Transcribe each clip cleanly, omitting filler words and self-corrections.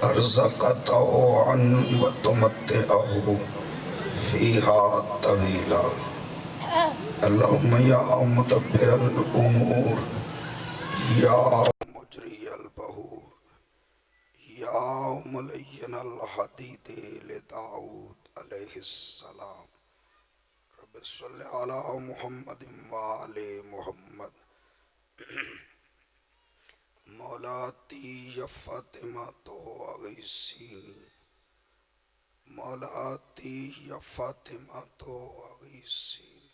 अर्ज़क़तहु अन व तुमत्तिअहु फ़ीहा तवीला। अल्लाहुम्मा या मुदब्बिरल उमूर या मुजरियल बहूर या मुलय्यिनल हदीद लिदाऊद अलैहिस्सलाम। रब्बि सल्लि अला मुहम्मदिन व आले मुहम्मद। मौलाती या फातिमा तो अगैसीनी, मौलाती या फातिमा तो अगैसीनी,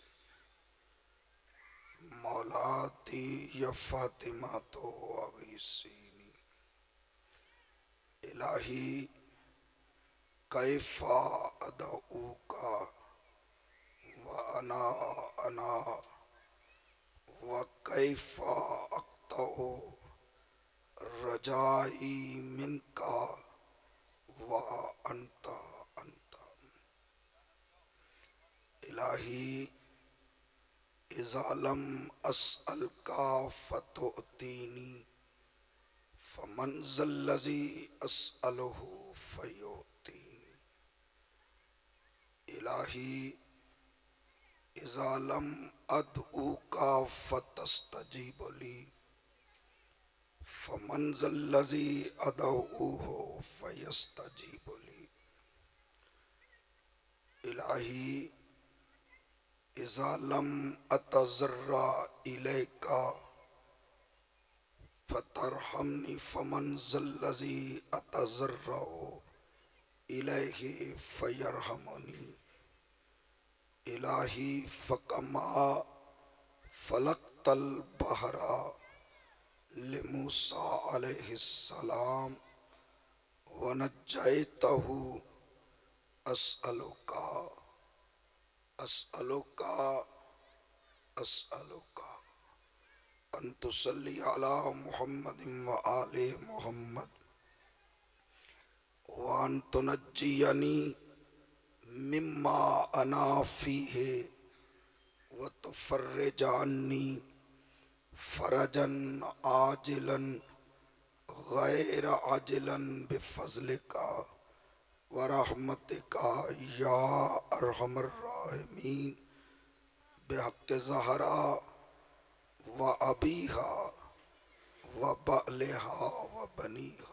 मौलाती या फातिमा तो अगैसीनी। इलाही कैफा अदऊका व अना व कैफा अक्तऊ रजाई मिनका व अंता अंता। इलाही इज़ालम अस्अल का फतोतीनी फमन ज़ल्लज़ी अस्अलहु फयोतीनी। इलाही इज़ालम अदऊ का फतस्तजीबली फमन ज़ल्लज़ी अदऊहु फयस्तजीबली। इलाही इज़ालम अतज़र्रा इलैका फतरहमनी फमन ज़ल्लज़ी अतज़र्रउ इलैहि फयरहमनी। इलाही फ़कमा फ़लक़तल बहरा लिमूसा अलैहिस्सलाम व नज्जयतहु अस्अलुका अस्अलुका अस्अलुका अन तुसल्ली अला मुहम्मदिन व आले मुहम्मद व अन तुनज्जियनी मिम्मा अना फीहे व तुफर्रिज अन्नी फरजन आजिलन गैर आजिलन बिफज़लिका व रहमतिका या अरहमर राहिमीन बिहक़्क़ि ज़हरा व अबीहा व बअलिहा व बनीहा।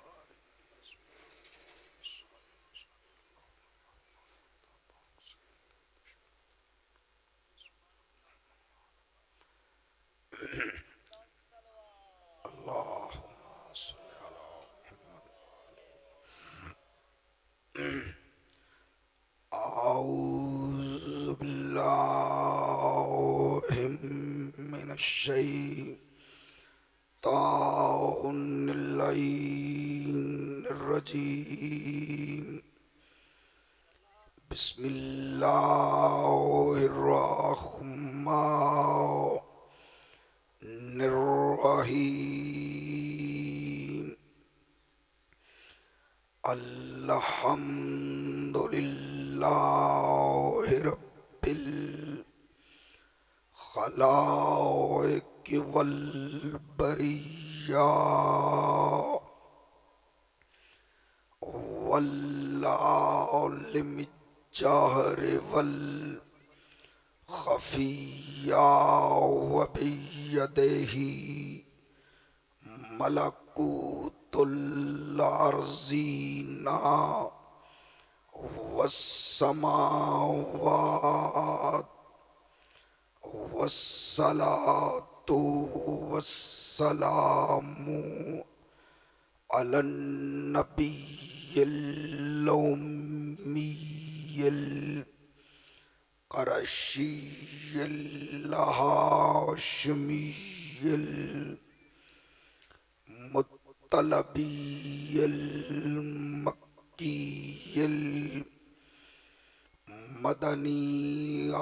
अल्लाहुम्मा सल्लि अला अऊज़ु बिल्लाहि मिनश शैतानिर रजीम। बिस्मिल्लाहिर रहमानिर रहीम। अल्हम्दुलिल्लाहि रब्बिल खलाइक़ि वल बरिया वल्लालिमिल जहरि वल खफिया व बियदिही मलकूतुल अर्ज़िना वस्समावात वस्सलातु वस्सलामु अलन नबिय्यिल उम्मिय्यिल क़ुरैशिय्यिल हाशिमिय्यिल मुत्तलबिय्यिल मक्किय्यिल मदनी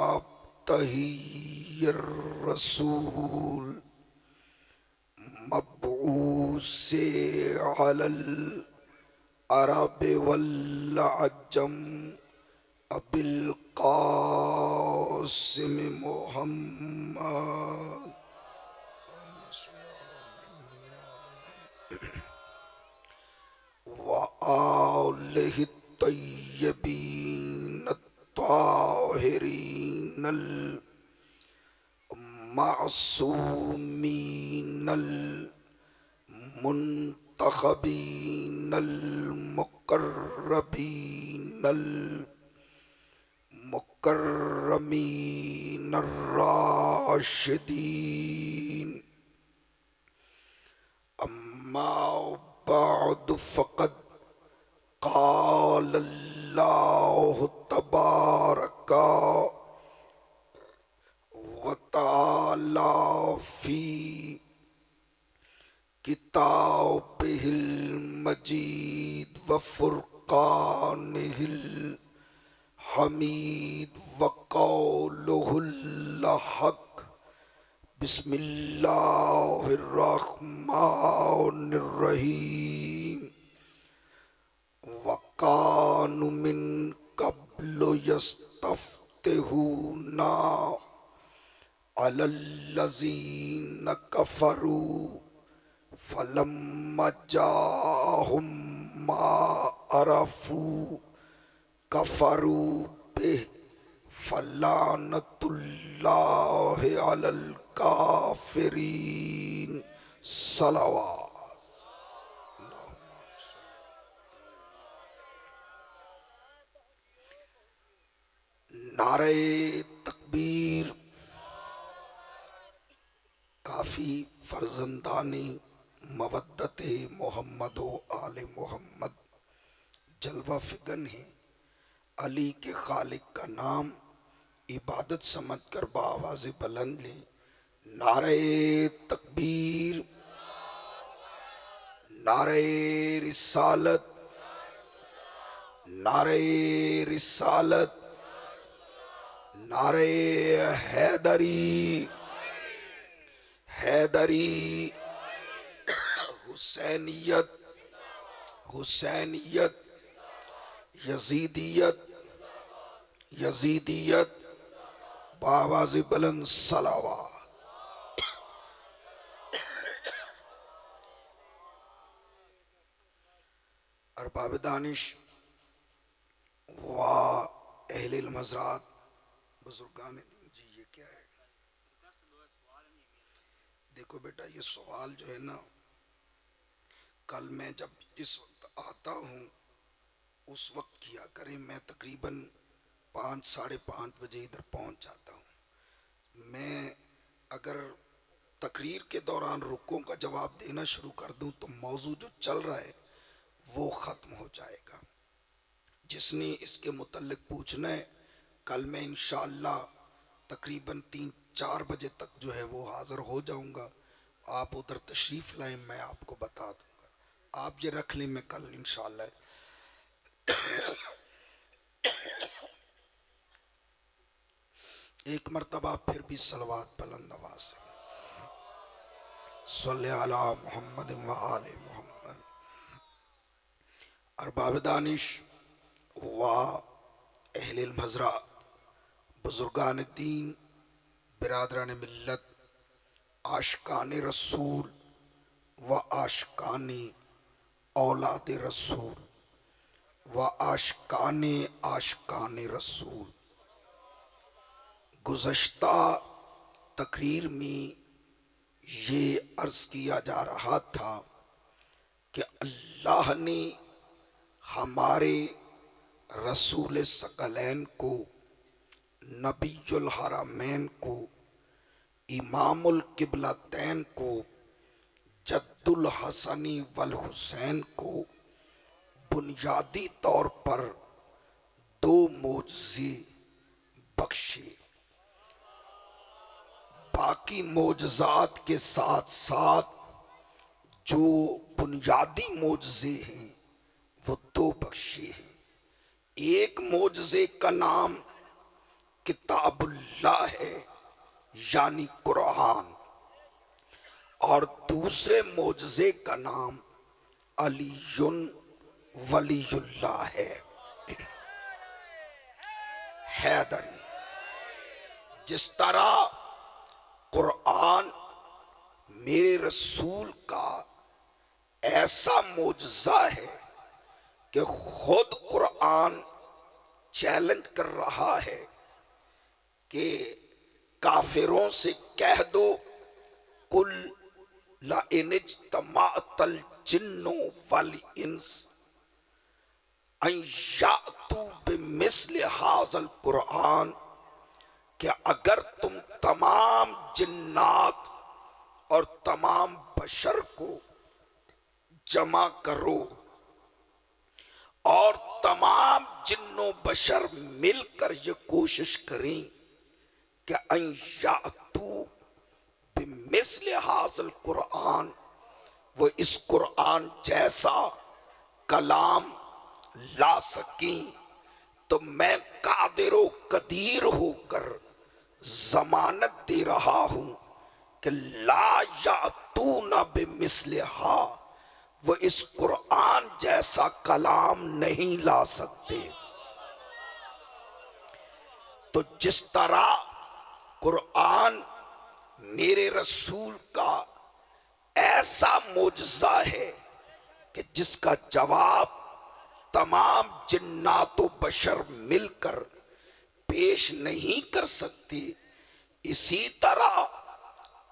अब्तहिय्यर रसूल मबऊसे अलल अरब वल अजम अबिल क़ासिम मुहम्मद व आलिहि तय्यबीन ताहिरीन मासूमीन मुंतखबीन मुकर्रबीन मुकर्रमीन राशिदीन अम्मा बाद फ़क़द क़ाल अल्लाहु तबारका व तआला फ़ी किताबिहिल मजीद व फ़ुरक़ानिहिल हमीद व क़ौलुहुल हक़ बिस्मिल्लाहिर्रहमानिर्रहीम वकानु मिन क़ब्लु यस्तफ्तिहूना अलल्लज़ीन कफ़रू फलम्मा जाअहुम मा अरफू कफ़रू बिह फलानतुल्लाहि अलल काफिरीन सलावत। नारे तकबीर। काफी फर्जंदानी मवद्दत मोहम्मद व आले मोहम्मद जलवा फिगन है। अली के खालिक का नाम इबादत समझ कर बावाज़ बुलंद ले नारे तकबीर, नारे रिसालत, नारे रिसालत, नारे हैदरी, हैदरी, हुसैनियत, हुसैनियत, यजीदियत, यजीदियत, बावाज़ बुलंद सलावत। अरबाब दानिश व अहले मज़रात बुजुर्गान दीन जी, ये क्या है? देखो बेटा, ये सवाल जो है ना, कल मैं जब जिस वक्त आता हूँ उस वक्त किया करें। मैं तकरीबन 5 साढ़े 5 बजे इधर पहुँच जाता हूँ। मैं अगर तकरीर के दौरान रुकों का जवाब देना शुरू कर दूँ तो मौजू जो चल रहा है वो ख़त्म हो जाएगा। जिसने इसके मुतल्लिक पूछना है, कल मैं इंशाअल्लाह तकरीबन 3-4 बजे तक जो है वो हाज़िर हो जाऊँगा। आप उधर तशरीफ़ लाएं, मैं आपको बता दूँगा। आप ये रख लें, मैं कल इंशाअल्लाह एक मरतबा फिर भी सलवात बुलंद आवाज़ से सल्ले अला मुहम्मद व आले मुहम्मद। अरबाब दानिश व अहले मज़रात बुजुर्गान दीन, बिरादरान मिल्लत, आशिकान रसूल व आशिकान औलाद रसूल व आशिकान आशिकान रसूल, गुज़श्ता तकरीर में ये अर्ज़ किया जा रहा था कि अल्लाह ने हमारे रसूल सकलैन को, नबीयुल हरमैन को, इमामुल किबलतैन को, जद्दुल हसनी वल हुसैन को बुनियादी तौर पर 2 मोज़े बख्शे। बाकी मोजज़ात के साथ साथ जो बुनियादी मोजज़े हैं वो 2 बख्शे हैं। एक मोजज़े का नाम किताबुल्लाह है यानी कुरान, और दूसरे मोजज़े का नाम अलीयुन वलीयुल्लाह है, हैदरी। जिस तरह कुरान मेरे रसूल का ऐसा मोजज़ा है कि खुद कुरान चैलेंज कर रहा है कि काफिरों से कह दो, कुल ला इनिज्तमाअतल जिन्नु वल इंस अन यातू बिमिस्लि हाज़ल कुरान, कि अगर तुम तमाम जिन्नात और तमाम बशर को जमा करो और तमाम जिन्नो बशर मिलकर ये कोशिश करें कि अन यातू बिमिस्लि हाज़ल कुरान, वो इस कुरान जैसा कलाम ला सकें, तो मैं कादिर कदीर होकर जमानत दे रहा हूं कि ला यातूना बिमिस्लिहा, वो इस कुरान जैसा कलाम नहीं ला सकते। तो जिस तरह कुरान मेरे रसूल का ऐसा मोजज़ा है कि जिसका जवाब तमाम जिन्नातो बशर मिलकर पेश नहीं कर सकती, इसी तरह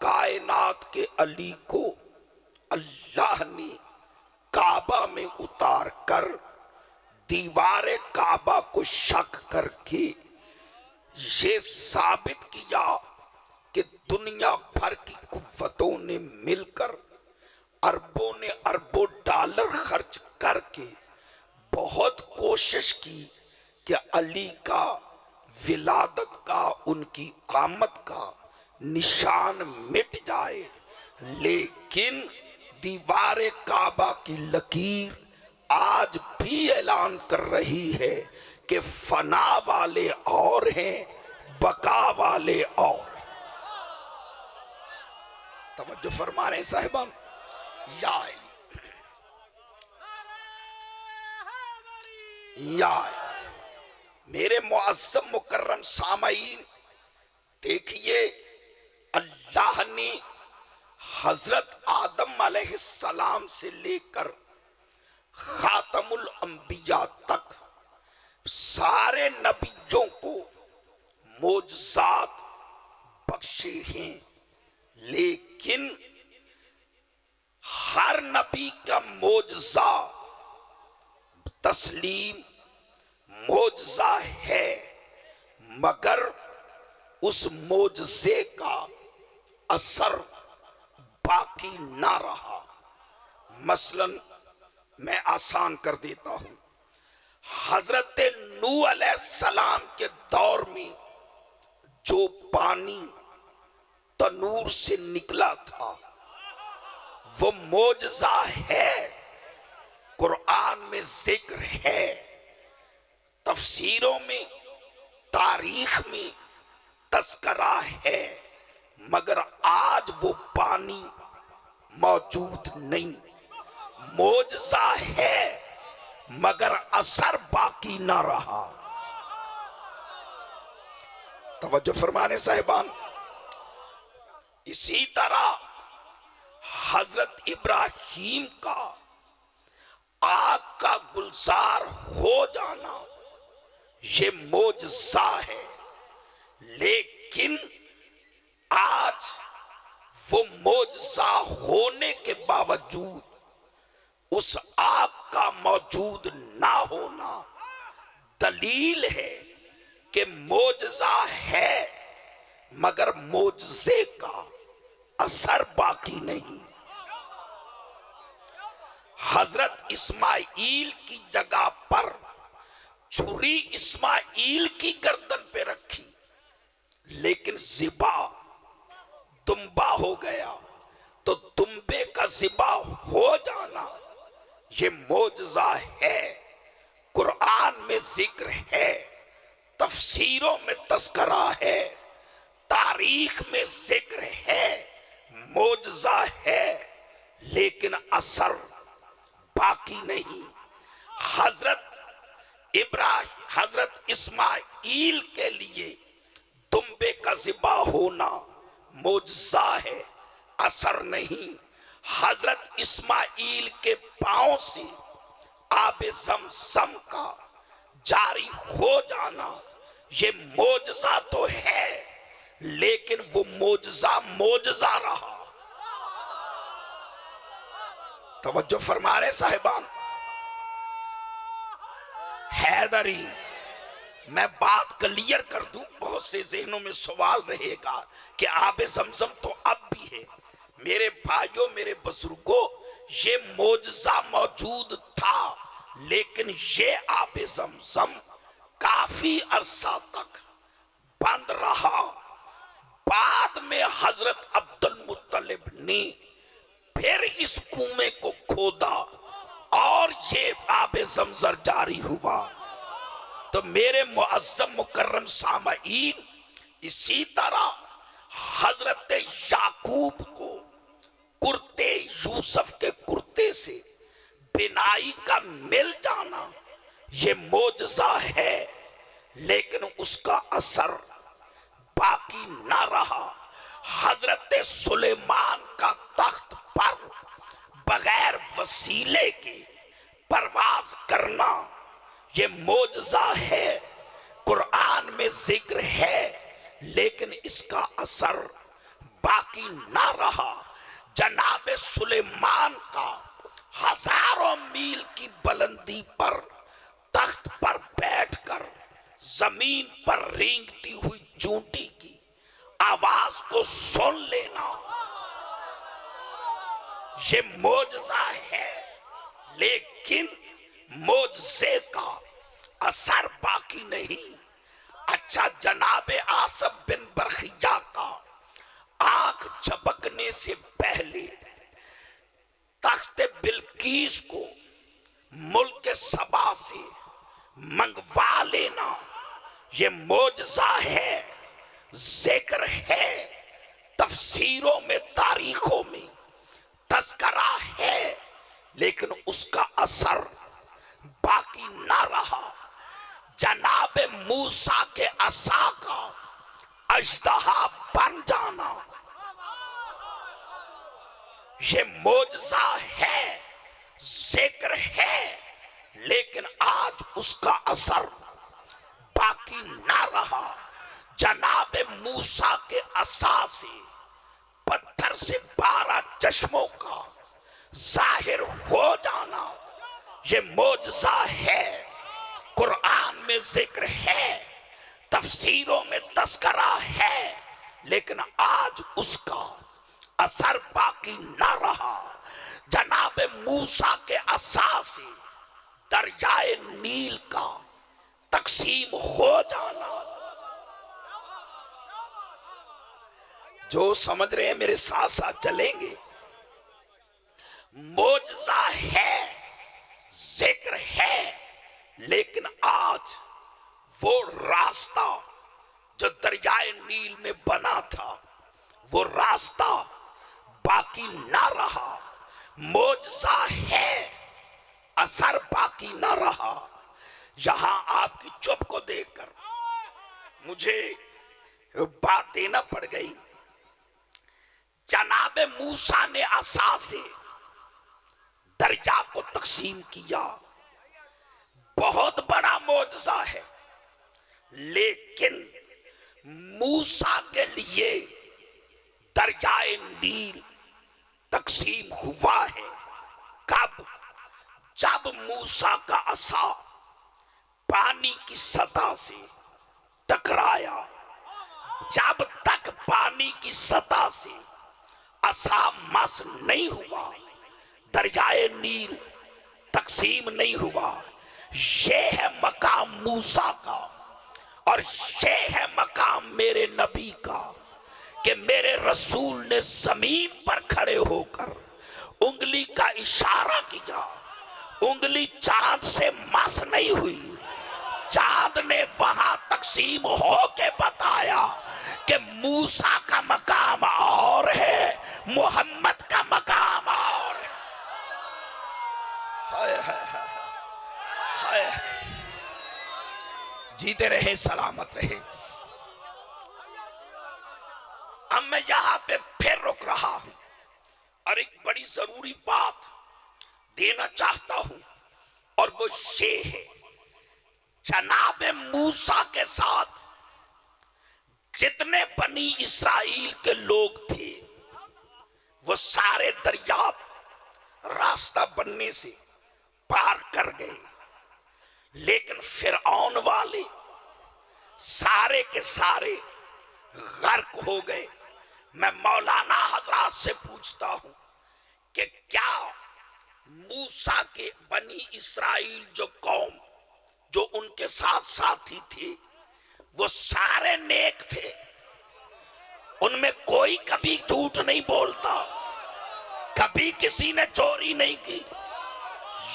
कायनात के अली को अल्लाह ने काबा में उतार कर दीवारे काबा को शक करके ये साबित किया कि दुनिया भर की कुव्वतों ने मिलकर अरबों ने अरबों डॉलर खर्च करके बहुत कोशिश की कि अली का विलादत का, उनकी आमद का निशान मिट जाए, लेकिन दीवारे काबा की लकीर आज भी ऐलान कर रही है कि फना वाले और हैं, बका वाले और। तवज्जो फरमा रहे साहिबान। या मेरे मुअज़्ज़म मुकर्रम सामईन, देखिए अल्लाह ने हजरत आदम अलैहिस्सलाम से लेकर खातमुल अंबिया तक सारे नबियों को मोजज़ात बख्शे हैं, लेकिन हर नबी का मोजज़ा तस्लीम मोजज़ा है, मगर उस मोजज़े का असर बाकी ना रहा। मसलन मैं आसान कर देता हूं, हजरत नूह अलैहिस्सलाम के दौर में जो पानी तनूर से निकला था वो मोजज़ा है, कुरान में जिक्र है, तफसीरों में तारीख में तस्करा है, मगर आज वो पानी मौजूद नहीं। मोजज़ा है मगर असर बाकी ना रहा। तवज्जो फरमाने साहिबान। इसी तरह हजरत इब्राहीम का आग का गुलजार हो जाना ये मोजज़ा है, लेकिन आज वो मोजज़ा होने के बावजूद उस आग का मौजूद ना होना दलील है कि मोजज़ा है मगर मोजज़े का असर बाकी नहीं। हजरत इस्माइल की जगह पर छुरी इस्माइल की गर्दन पे रखी, लेकिन ज़िबा दुम्बा हो गया, तो दुम्बे का ज़िबा हो जाना ये मोजज़ा है। कुरान में जिक्र है, तफसीरों में तस्करा है, तारीख में जिक्र है, मोजज़ा है, लेकिन असर बाकी नहीं। हजरत इस्माइल के लिए दुम्बे का ज़िबा होना मोजज़ा है, असर नहीं। हजरत इस्माइल के पांव से आबे ज़मज़म का जारी हो जाना ये मोजज़ा तो है, लेकिन वो मोजज़ा मोजज़ा रहा। तवज्जो फरमा रहे साहिबान। हैदरी, मैं बात क्लियर कर दूं, बहुत से जहनों में सवाल रहेगा कि आबे ज़मज़म तो अब भी है। मेरे भाइयों, मेरे बुजुर्गों, ये मोजज़ा मौजूद था, लेकिन ये आबे ज़मज़म काफी अरसा तक बंद रहा। बाद में हजरत अब्दुल मुत्तलिब ने फिर इस कुएं को खोदा और ये आबे ज़मज़म जारी हुआ। तो मेरे मुअज़्ज़म मुकर्रम सामईन, इसी तरह हजरत याकूब को कुर्ते यूसुफ के कुर्ते से बिनाई का मिल जाना ये मोजज़ा है, लेकिन उसका असर बाकी ना रहा। हजरत सुलेमान का तख्त पर बगैर वसीले के परवाज करना ये मोजज़ा है। कुरान में जिक्र है, लेकिन इसका असर बाकी ना रहा। जनाब सुलेमान का हजारों मील की बुलंदी पर तख्त पर बैठकर जमीन पर रेंगती हुई चूंटी की आवाज को सुन लेना ये मोजज़ा है, लेकिन मोजज़े का असर बाकी नहीं। अच्छा, जनाबे आसफ बिन बरखिया का आंख झपकने से पहले तख्त बिल्कीस को मुल्क सबा से मंगवा लेना ये मोजज़ा है। जिक्र है, तफसीरों में, तारीखों में तस्करा है, लेकिन उसका असर बाकी ना रहा। जनाब मूसा के असा का अजदहा बन जाना ये मोजज़ा है, जिक्र है, लेकिन आज उसका असर बाकी ना रहा। जनाब मूसा के असा से पत्थर से 12 चश्मों का जाहिर हो जाना ये मोजज़ा है। कुरान में जिक्र है, तफसीरों में तस्करा है, लेकिन आज उसका असर बाकी ना रहा। जनाब मूसा के असा से दरियाए नील का तकसीम हो जाना। जो समझ रहे हैं मेरे साथ साथ चलेंगे। मोजज़ा है, जिक्र है, लेकिन आज वो रास्ता जो दरियाए नील में बना था, वो रास्ता बाकी ना रहा। मोजज़ा है, असर बाकी ना रहा। यहां आपकी चुप को देखकर मुझे बात देना पड़ गई। जनाब मूसा ने असा से दरिया को तकसीम किया, बहुत बड़ा मोजज़ा है, लेकिन मूसा के लिए दरियाए नील तकसीम हुआ है कब? जब मूसा का असा पानी की सतह से टकराया। जब तक पानी की सतह से असा मस नहीं हुआ, दरियाए नील तकसीम नहीं हुआ। ये है मकाम मूसा का और ये है मकाम मेरे नबी का कि मेरे रसूल ने जमीन पर खड़े होकर उंगली का इशारा किया। उंगली चांद से मस नहीं हुई, चांद ने वहां तकसीम हो के बताया कि मूसा का मकाम और है, मोहम्मद का मकाम और है। हाय हाय हाय, जीते रहे, सलामत रहे। अब मैं यहां पे फिर रुक रहा हूं और एक बड़ी जरूरी बात देना चाहता हूं। और वो ये है, जनाब मूसा के साथ जितने बनी इस्राइल के लोग थे वो सारे दरिया रास्ता बनने से पार कर गए, लेकिन फिरौन वाले सारे के सारे गर्क हो गए। मैं मौलाना हजरात से पूछता हूं कि क्या मूसा के बनी इस्राइल जो कौम जो उनके साथ साथी थे वो सारे नेक थे? उनमें कोई कभी झूठ नहीं बोलता, कभी किसी ने चोरी नहीं की,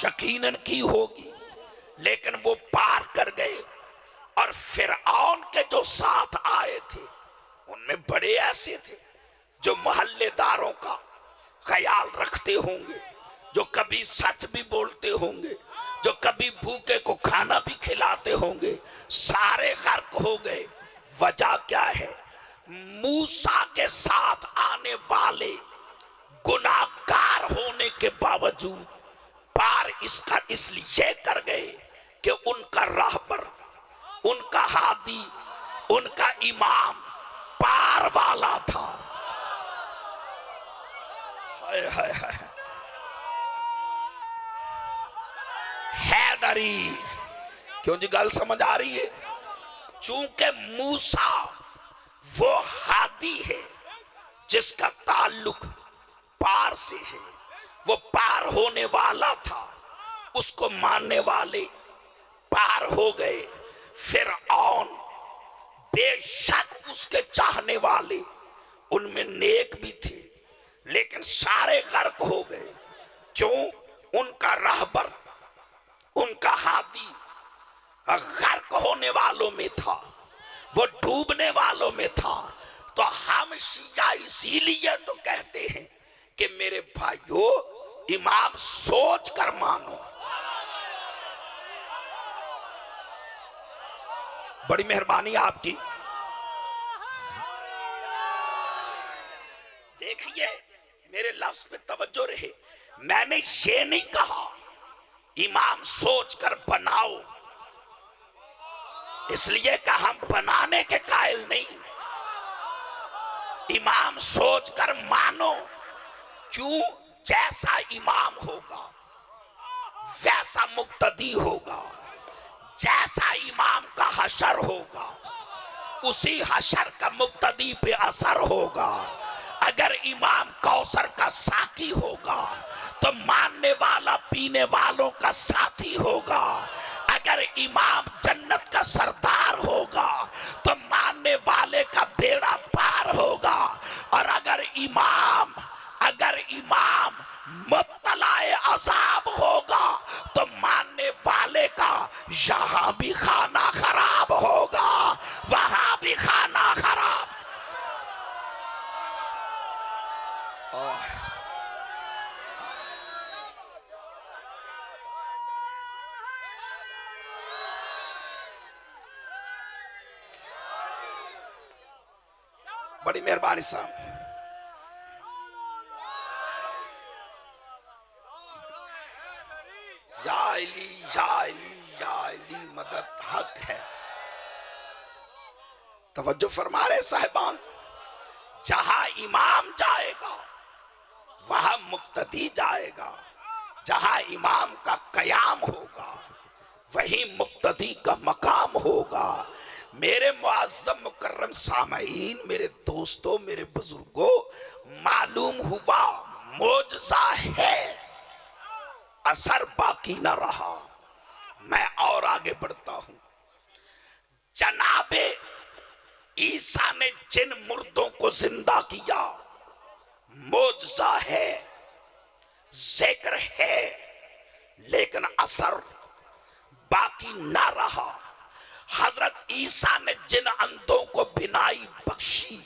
यकीनन की होगी, लेकिन वो पार कर गए। और फिरौन के जो साथ आए थे उनमें बड़े ऐसे थे जो मोहल्लेदारों का ख्याल रखते होंगे, जो कभी सच भी बोलते होंगे, जो कभी भूखे को खाना भी खिलाते होंगे, सारे गर्क हो गए। वजह क्या है? मूसा के साथ आने वाले गुनाहगार होने के बावजूद पार इसका इसलिए कर गए कि उनका राहबर, उनका हादी, उनका इमाम पार वाला था। हाय हाय हाय, हैदरी, क्यों जी गल समझ आ रही है? चूंकि मूसा वो हादी है जिसका ताल्लुक पार से है, वो पार होने वाला था, उसको मानने वाले पार हो गए। फिरऔन बेशक उसके चाहने वाले उनमें नेक भी थे, लेकिन सारे गर्क हो गए। क्यों? उनका रहबर, उनका हादी गर्क होने वालों में था, वो डूबने वालों में था। तो हम शिया इसीलिए तो कहते हैं कि मेरे भाइयों, इमाम सोच कर मानो। बड़ी मेहरबानी आपकी। देखिए, मेरे लफ्ज पे तवज्जो रहे। मैंने ये नहीं कहा इमाम सोच कर बनाओ, इसलिए कि हम बनाने के कायल नहीं। इमाम सोच कर मानो। क्यों? जैसा इमाम होगा वैसा मुक्तदी होगा, जैसा इमाम का हशर होगा उसी हशर का मुक्तदी पे असर होगा। अगर इमाम कौसर का साकी होगा तो मानने वाला पीने वालों का साथी होगा। अगर इमाम जन्नत का सरदार होगा तो मानने वाले का बेड़ा पार होगा। और अगर इमाम मुब्तलाए अजाब होगा तो मानने वाले का यहां भी खाना खराब होगा, वहां भी खाना खराब। बड़ी मेहरबानी साहब। या अली मदद हक है। तवज्जो फरमा रहे साहिबान, जहां इमाम जाएगा वहां मुक्तदी जाएगा, जहां इमाम का कयाम होगा वहीं मुक्तदी का मकाम होगा। मेरे मुअज़्ज़म मुकर्रम सामईन, मेरे दोस्तों, मेरे बुजुर्गों, मालूम हुआ मोजज़ा है, असर बाकी न रहा। मैं और आगे बढ़ता हूं। जनाबे ईसा ने जिन मुर्दों को जिंदा किया, मोजज़ा है, जिक्र है, लेकिन असर बाकी ना रहा। हजरत ईसा ने जिन अंधों को बिनाई बख्शी,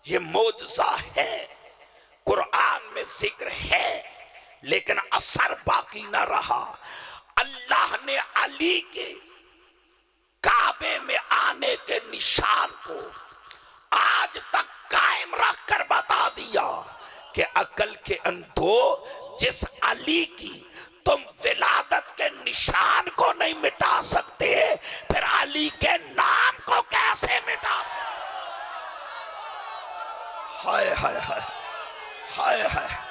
ये मोजज़ा है, कुरान में जिक्र है, लेकिन असर बाकी ना रहा। अल्लाह ने अली के काबे में आने के निशान को आज तक कायम रख कर बता दिया कि अकल के अंधो, जिस अली की तुम विलादत के शान को नहीं मिटा सकते, फिर अली के नाम को कैसे मिटा सकते? हाय हाय हाय हाय हाय।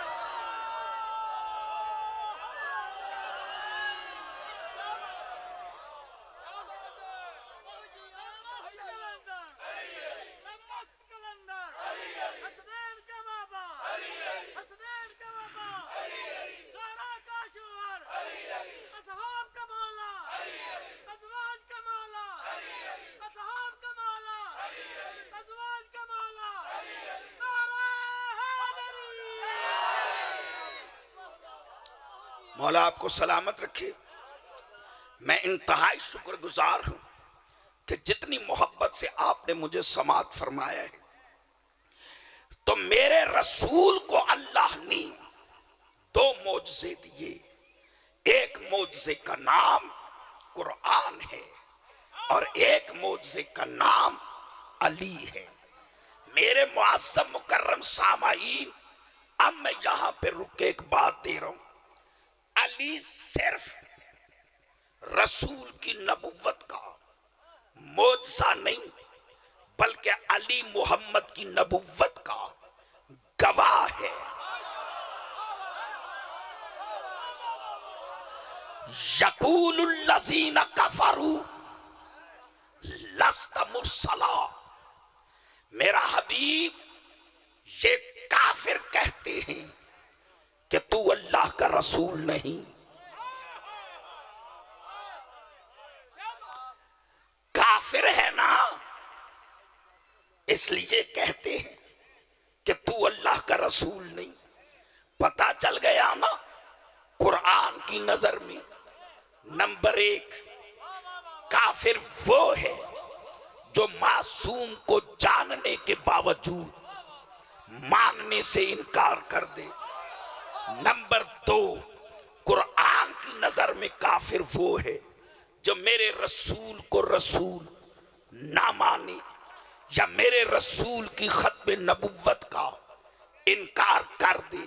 मौला आपको सलामत रखे। मैं इंतहाई शुक्रगुजार हूं कि जितनी मोहब्बत से आपने मुझे समात फरमाया है। तो मेरे रसूल को अल्लाह ने दो मोजज़े दिए। एक मोजज़े का नाम कुरान है और एक मोजज़े का नाम अली है। मेरे मुअज़्ज़म मुकर्रम सामाईन, अब मैं यहां पे रुक के एक बात दे रहा हूं। अली सिर्फ रसूल की नबुव्वत का मोजज़ा नहीं, बल्कि अली मोहम्मद की नबुव्वत का गवाह है। यक़ूलुल लज़ीना कफ़रू लस्त मुरसला। मेरा हबीब, ये काफिर कहते हैं कि तू अल्लाह का रसूल नहीं। काफिर है ना, इसलिए कहते हैं कि तू अल्लाह का रसूल नहीं। पता चल गया ना, कुरान की नजर में नंबर 1 काफिर वो है जो मासूम को जानने के बावजूद मानने से इनकार कर दे। नंबर 2 कुरान की नजर में काफिर वो है जो मेरे रसूल को रसूल ना माने या मेरे रसूल की खत्म नबुव्वत का इनकार कर दे।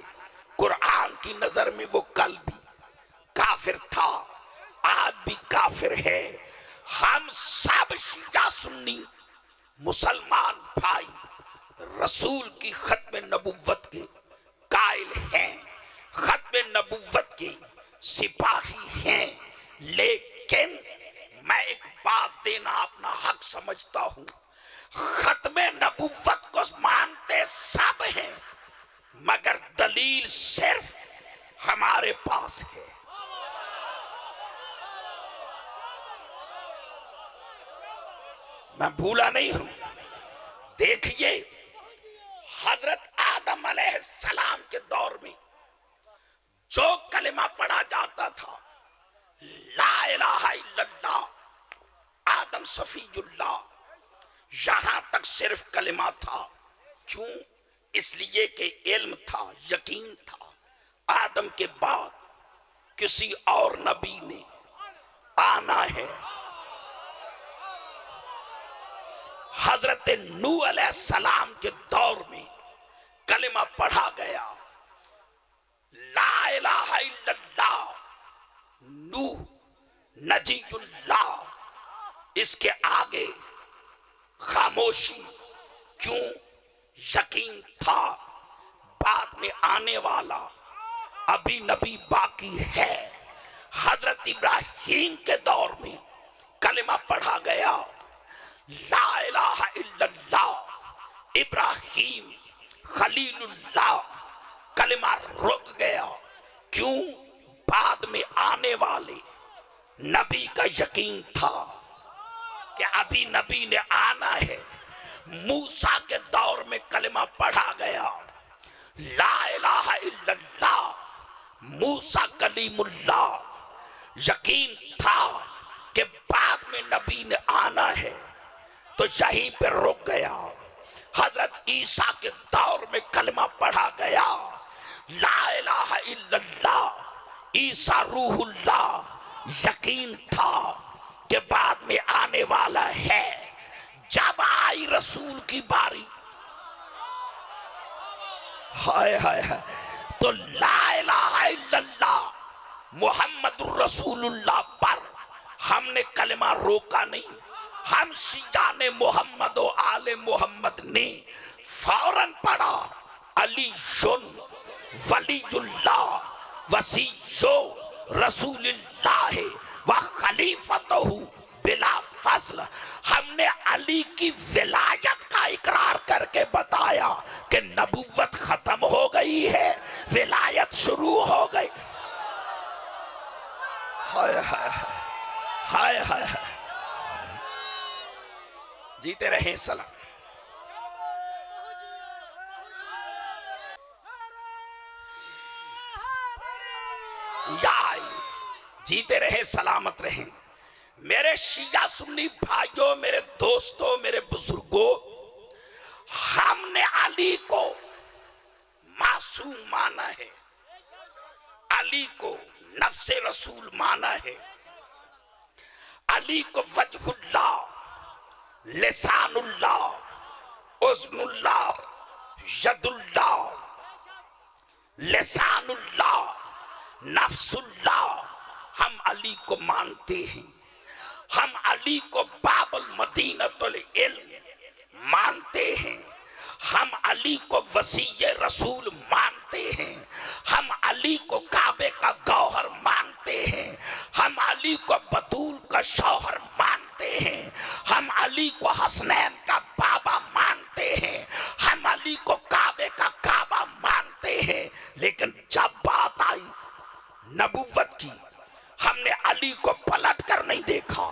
कुरान की नजर में वो कल भी काफिर था, आज भी काफिर है। हम सब शिया सुन्नी मुसलमान भाई रसूल की खत्म नबुव्वत के कायल हैं, खत्म नबुव्वत के सिपाही हैं। लेकिन मैं एक बात देना अपना हक समझता हूं, खत्म नबुव्वत को मानते सब हैं, मगर दलील सिर्फ हमारे पास है। मैं भूला नहीं हूं। देखिए, हजरत आदम अलैहिस्सलाम के दौर में जो कलिमा पढ़ा जाता था, ला इलाहा इल्लल्लाह, आदम सफीयुल्लाह, यहां तक सिर्फ कलिमा था। क्यों? इसलिए कि इल्म था, यकीन था, आदम के बाद किसी और नबी ने आना है। हजरत नूह अलैहिस्सलाम के दौर में कलिमा पढ़ा गया, ला इलाहा इल्लल्लाह, नूह नजीयुल्लाह। इसके आगे खामोशी। क्यों? यकीन था बाद में आने वाला अभी नबी बाकी है। हजरत इब्राहीम के दौर में कलिमा पढ़ा गया, ला इलाहा इल्लल्लाह, इब्राहीम खलीलुल्लाह। कलिमा रुक गया। क्यों? बाद में आने वाले नबी का यकीन था कि अभी नबी ने आना है। मूसा के दौर में कलिमा पढ़ा गया, ला इलाहा इल्लल्लाह, मूसा कलीमुल्लाह। यकीन था कि बाद में नबी ने आना है, तो यहीं पर रुक गया। हजरत ईसा के दौर में कलिमा पढ़ा गया, ला इलाहा इल्लल्लाह, ईसा रूहुल्लाह। यकीन था कि बाद में आने वाला है। जब आई रसूल की बारी, हाय हाय हाय, तो ला इलाहा इल्लल्लाह मोहम्मदुर रसूलुल्लाह पर हमने कलमा रोका नहीं। हम शियाने मोहम्मद और आले मोहम्मद ने फौरन पढ़ा अली वलीयुल्लाह वसीयो रसूलुल्लाह व खलीफतहू बिला फस्ल। हमने अली की विलायत का इकरार करके बताया कि नबुव्वत खत्म हो गई है, विलायत शुरू हो गई। हाय हाय हाय हाय हाय, जीते रहे सलाम। जीते रहे सलामत रहे। मेरे शिया सुन्नी भाइयों, मेरे दोस्तों, मेरे बुजुर्गों, हमने अली को मासूम माना है, अली को नफ्से रसूल माना है, अली को वजहुल्लाह, लिसानुल्लाह, उज़्नुल्लाह, यदुल्लाह, लिसानुल्लाह, नफ्सुल्लाह, हम अली को मानते हैं। हम अली को बाबुल मदीनतुल इल्म मानते हैं। हम अली को वसीय रसूल मानते हैं। हम अली को काबे का गौहर मानते हैं। हम अली को बतूल का शौहर मानते हैं। हम अली को हसनैन का बाबा मानते हैं। हम अली को काबे का काबा मानते हैं। लेकिन जब बात आई नबुव्वत की, हमने अली को पलट कर नहीं देखा।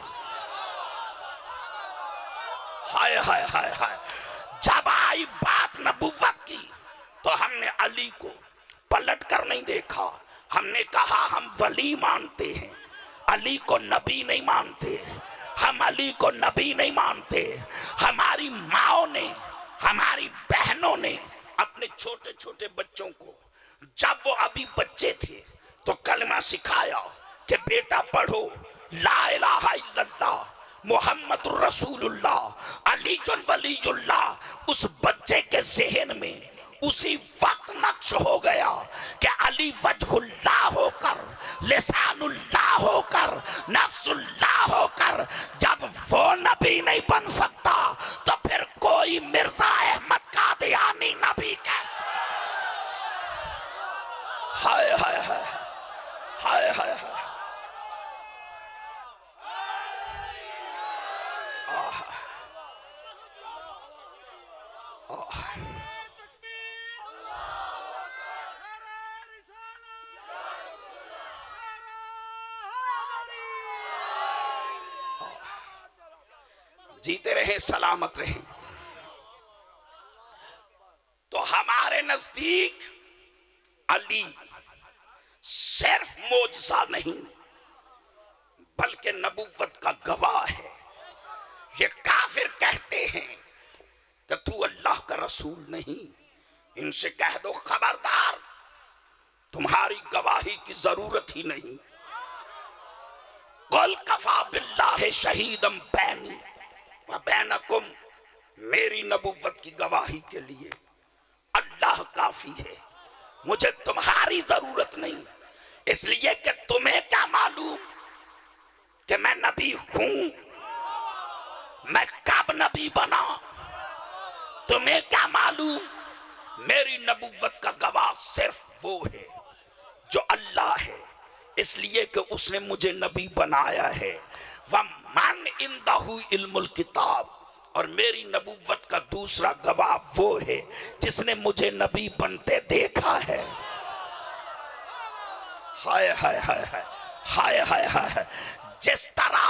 हाय हाय हाय हाय, जब आई बात नबुव्वत की तो हमने अली को पलट कर नहीं देखा। हमने कहा हम वली मानते हैं, अली को नबी नहीं मानते। हम अली को नबी नहीं मानते। हमारी माओ ने, हमारी बहनों ने अपने छोटे छोटे बच्चों को, जब वो अभी बच्चे थे, तो कलमा सिखाया कि बेटा पढ़ो ला इलाहा इल्लल्लाह मुहम्मदुर रसूलुल्लाह अलीजुल वलीयुल्लाह। उस बच्चे के ज़हन में उसी वक्त नक्श हो गया कि अली वजहुल्लाह होकर, लिसानुल्लाह होकर, नफ्सुल्लाह होकर जब वो नबी नहीं बन सकता तो फिर कोई मिर्जा अहमद कादियानी नबी कैसे? हाय हाय हाय हाय हाय हाय, जीते रहे सलामत रहे। तो हमारे नजदीक अली सिर्फ मोजज़ा नहीं बल्कि नबुव्वत का गवाह है। ये काफिर कहते हैं कि तू अल्लाह का रसूल नहीं, इनसे कह दो खबरदार, तुम्हारी गवाही की जरूरत ही नहीं। कुल कफा बिल्लाहि शहीदम बैनी व बैनकुम, मेरी नबुव्वत की गवाही के लिए अल्लाह काफी है, मुझे तुम्हारी जरूरत नहीं। इसलिए कि तुम्हें क्या मालूम कि मैं नबी हूं, मैं कब नबी बना? तुम्हें क्या मालूम? मेरी नबुव्वत का गवाह सिर्फ वो है जो अल्लाह है, इसलिए कि उसने मुझे नबी बनाया है। वमन इंदहु इल्मुल किताब, और मेरी नबुव्वत का दूसरा गवाह वो है जिसने मुझे नबी बनते देखा है। हाय हाय हाय हाय हाय हाय हाय। जिस तरह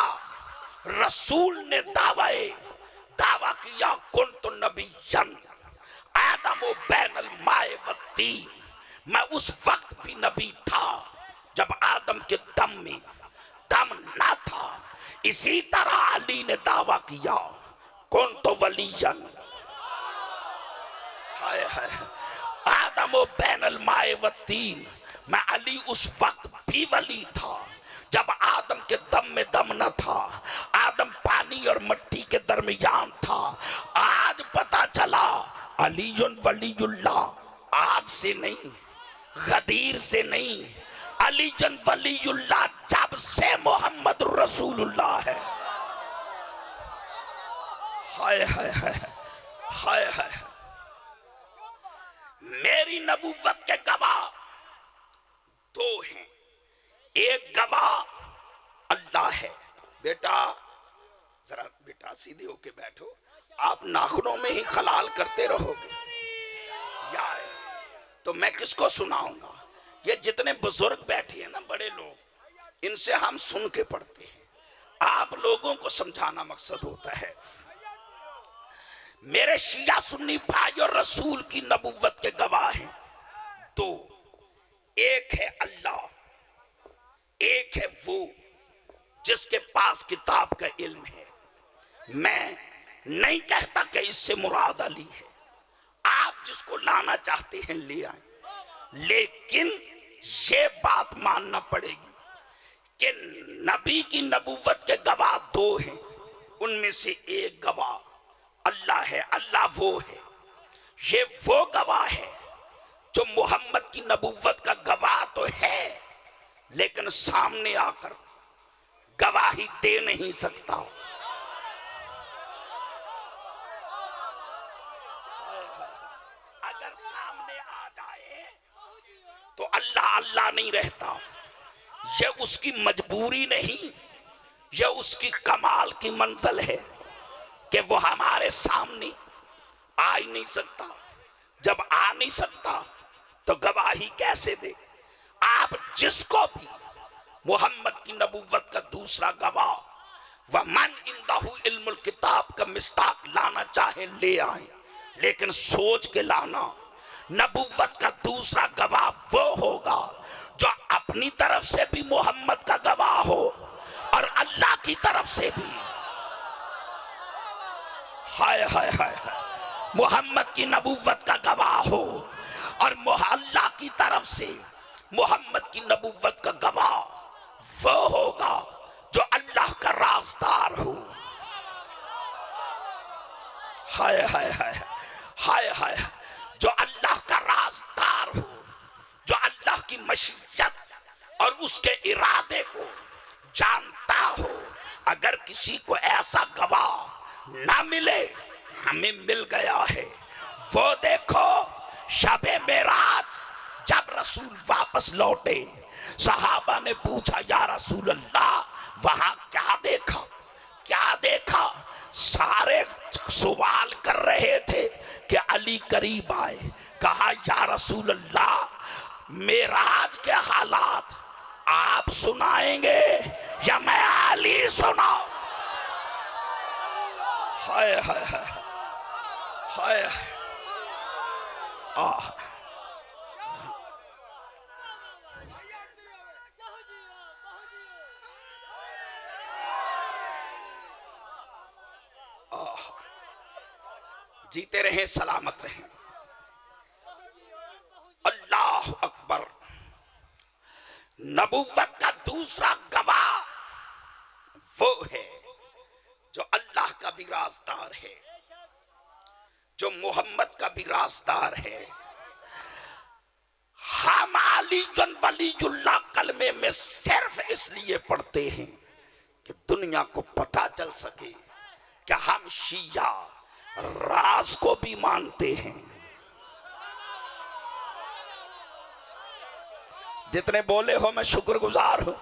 रसूल ने दावा किया कुन्तु नबिय्यन आदमो बैनल माए वत्तीन, मैं उस वक्त भी नबी था जब आदम के दम में दम ना था। इसी तरह अली ने दावा किया कुन्तु वलियन, हाय हाय, आदमो बैनल माए वत्तीन, मैं अली उस वक्त भी वली था जब आदम के दम में दम न था। आदम पानी और मिट्टी के दरमियान था। आज पता चला अलीयुन वलीयुल्लाह आज से नहीं, गदीर से नहीं, अली जन वलीउल्लाह जब से मोहम्मद रसूलुल्लाह है। हाय हाय हाय हाय हाय। मेरी नबूवत के गवाह दो हैं, एक गवाह अल्लाह है। बेटा जरा बेटा सीधे होके बैठो, आप नाखूनों में ही खलाल करते रहोगे यार, तो मैं किसको सुनाऊंगा? ये जितने बुजुर्ग बैठे हैं ना, बड़े लोग, इनसे हम सुन के पढ़ते हैं, आप लोगों को समझाना मकसद होता है। मेरे शिया सुन्नी भाई और रसूल की नबूवत के गवाह हैं दो, एक है अल्लाह, एक है वो जिसके पास किताब का इल्म है। मैं नहीं कहता कि इससे मुराद अली है, आप जिसको लाना चाहते हैं ले आए, लेकिन ये बात मानना पड़ेगी कि नबी की नबूवत के गवाह दो हैं, उनमें से एक गवाह अल्लाह है। अल्लाह वो है, ये वो गवाह है जो मोहम्मद की नबूवत का गवाह तो है, लेकिन सामने आकर गवाही दे नहीं सकता। अगर सामने आ जाए तो अल्लाह अल्लाह नहीं रहता। यह उसकी मजबूरी नहीं, यह उसकी कमाल की मंजिल है कि वो हमारे सामने आ ही नहीं सकता। जब आ नहीं सकता तो गवाही कैसे दे? आप जिसको भी मोहम्मद की नबूवत का दूसरा गवाह व मन इंदहु इल्मुल किताब का मिस्ताक लाना चाहे ले आए, लेकिन सोच के लाना। नबूवत का दूसरा गवाह वो होगा जो अपनी तरफ से भी मोहम्मद का गवाह हो और अल्लाह की तरफ से भी। हाय हाय हाय, मोहम्मद की नबूवत का गवाह हो और अल्लाह की तरफ से मोहम्मद की नबूवत का गवाह वो होगा जो अल्लाह का राज़दार हो। हाय हाय हाय हाय हाय, जो अल्लाह का राज़दार हो, जो अल्लाह की मशीयत और उसके इरादे को जानता हो। अगर किसी को ऐसा गवाह ना मिले, हमें मिल गया है। वो देखो शबे मेराज जब रसूल वापस लौटे, सहाबा ने पूछा या रसूल अल्लाह वहां क्या देखा, क्या देखा? सारे सवाल कर रहे थे कि अली करीब आए। कहा या रसूल अल्लाह मेराज के हालात आप सुनाएंगे या मैं अली सुनाऊं? हाय हाय हाय हाय, आह जीते रहे, सलामत रहे। अल्लाह अकबर। नबूवत का दूसरा गवाह वो है जो अल्लाह का भी राज़दार है, जो मोहम्मद का भी राज़दार है। हम अली जन वलीउल्लाह कलमे में सिर्फ इसलिए पढ़ते हैं कि दुनिया को पता चल सके कि हम शिया राज को भी मानते हैं। जितने बोले हो मैं शुक्रगुजार हूं,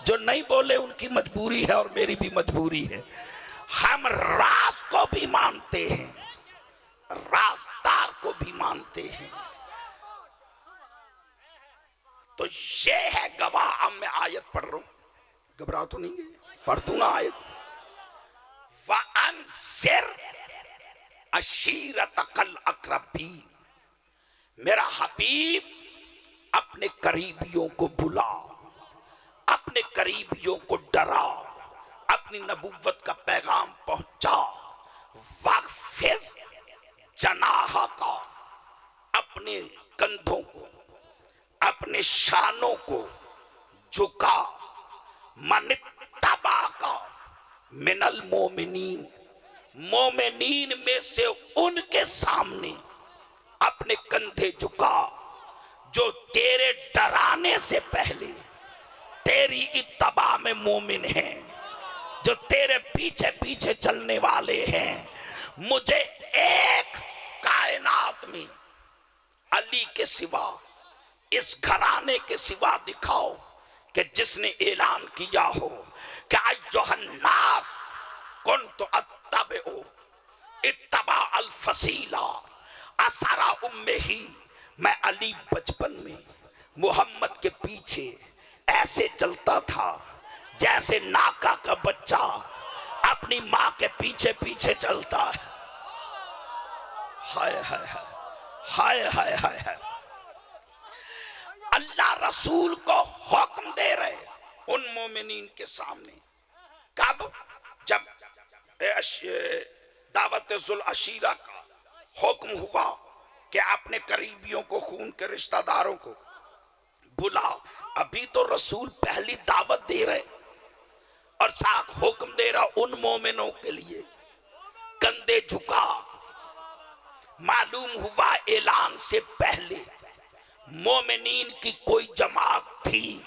जो नहीं बोले उनकी मजबूरी है और मेरी भी मजबूरी है। हम राज को भी मानते हैं, राजदार को भी मानते हैं। तो ये है गवाह। अब मैं आयत पढ़ रहा हूं, घबरा तो नहीं गए? पढ़ दूं ना आयत। वअन्ज़िर अशीरतकल अक़रबीन, मेरा हबीब अपने करीबियों को बुला, अपने करीबियों को डरा, अपनी नबूवत का पैगाम पहुंचा। वक़्फ़िज़ जनाहा का, अपने कंधों को, अपने शानों को झुका। मनित्तबा का मिनल मोमिनीन, मोमिनीन में से उनके सामने अपने कंधे झुका जो तेरे डराने से पहले तेरी इत्तबा में मोमिन हैं, जो तेरे पीछे पीछे चलने वाले हैं। मुझे एक कायनात में अली के सिवा, इस घराने के सिवा दिखाओ कि जिसने ऐलान किया हो कि अय्युहन्नास कुन्तु अत्तबिउ इत्तबा अल फसीला असरा उम्मे ही। मैं अली बचपन में मोहम्मद के पीछे ऐसे चलता था जैसे नाका का बच्चा अपनी माँ के पीछे पीछे चलता है। हाय हाय हाय हाय हाय हाय। अल्लाह रसूल को हुक्म दे रहे उन मोमिनीन के सामने। कब? जब दावत जुल अशीरा का हुक्म हुआ कि अपने करीबियों को, खून के रिश्तेदारों को बुलाओ। अभी तो रसूल पहली दावत दे रहे और साथ हुक्म दे रहा उन मोमिनों के लिए, कंधे झुका। मालूम हुआ ऐलान से पहले मोमिनीन की कोई जमात थी,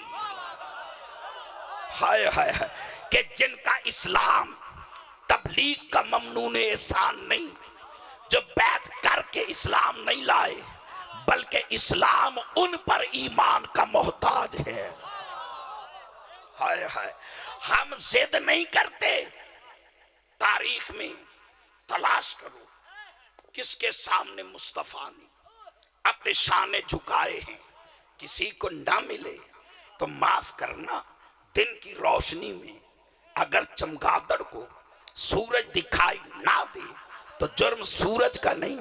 हाय हाय हाय, कि जिनका इस्लाम तबलीग का ममनून एहसान नहीं, जो बैत करके इस्लाम नहीं लाए, बल्कि इस्लाम उन पर ईमान का मोहताज है। हाय हाय। हम जिद नहीं करते। तारीख में तलाश करो किसके सामने मुस्तफा ने अपने शाने झुकाए हैं। किसी को ना मिले तो माफ करना, दिन की रोशनी में अगर चमगादड़ को सूरज दिखाई ना दे तो जुर्म सूरज का नहीं,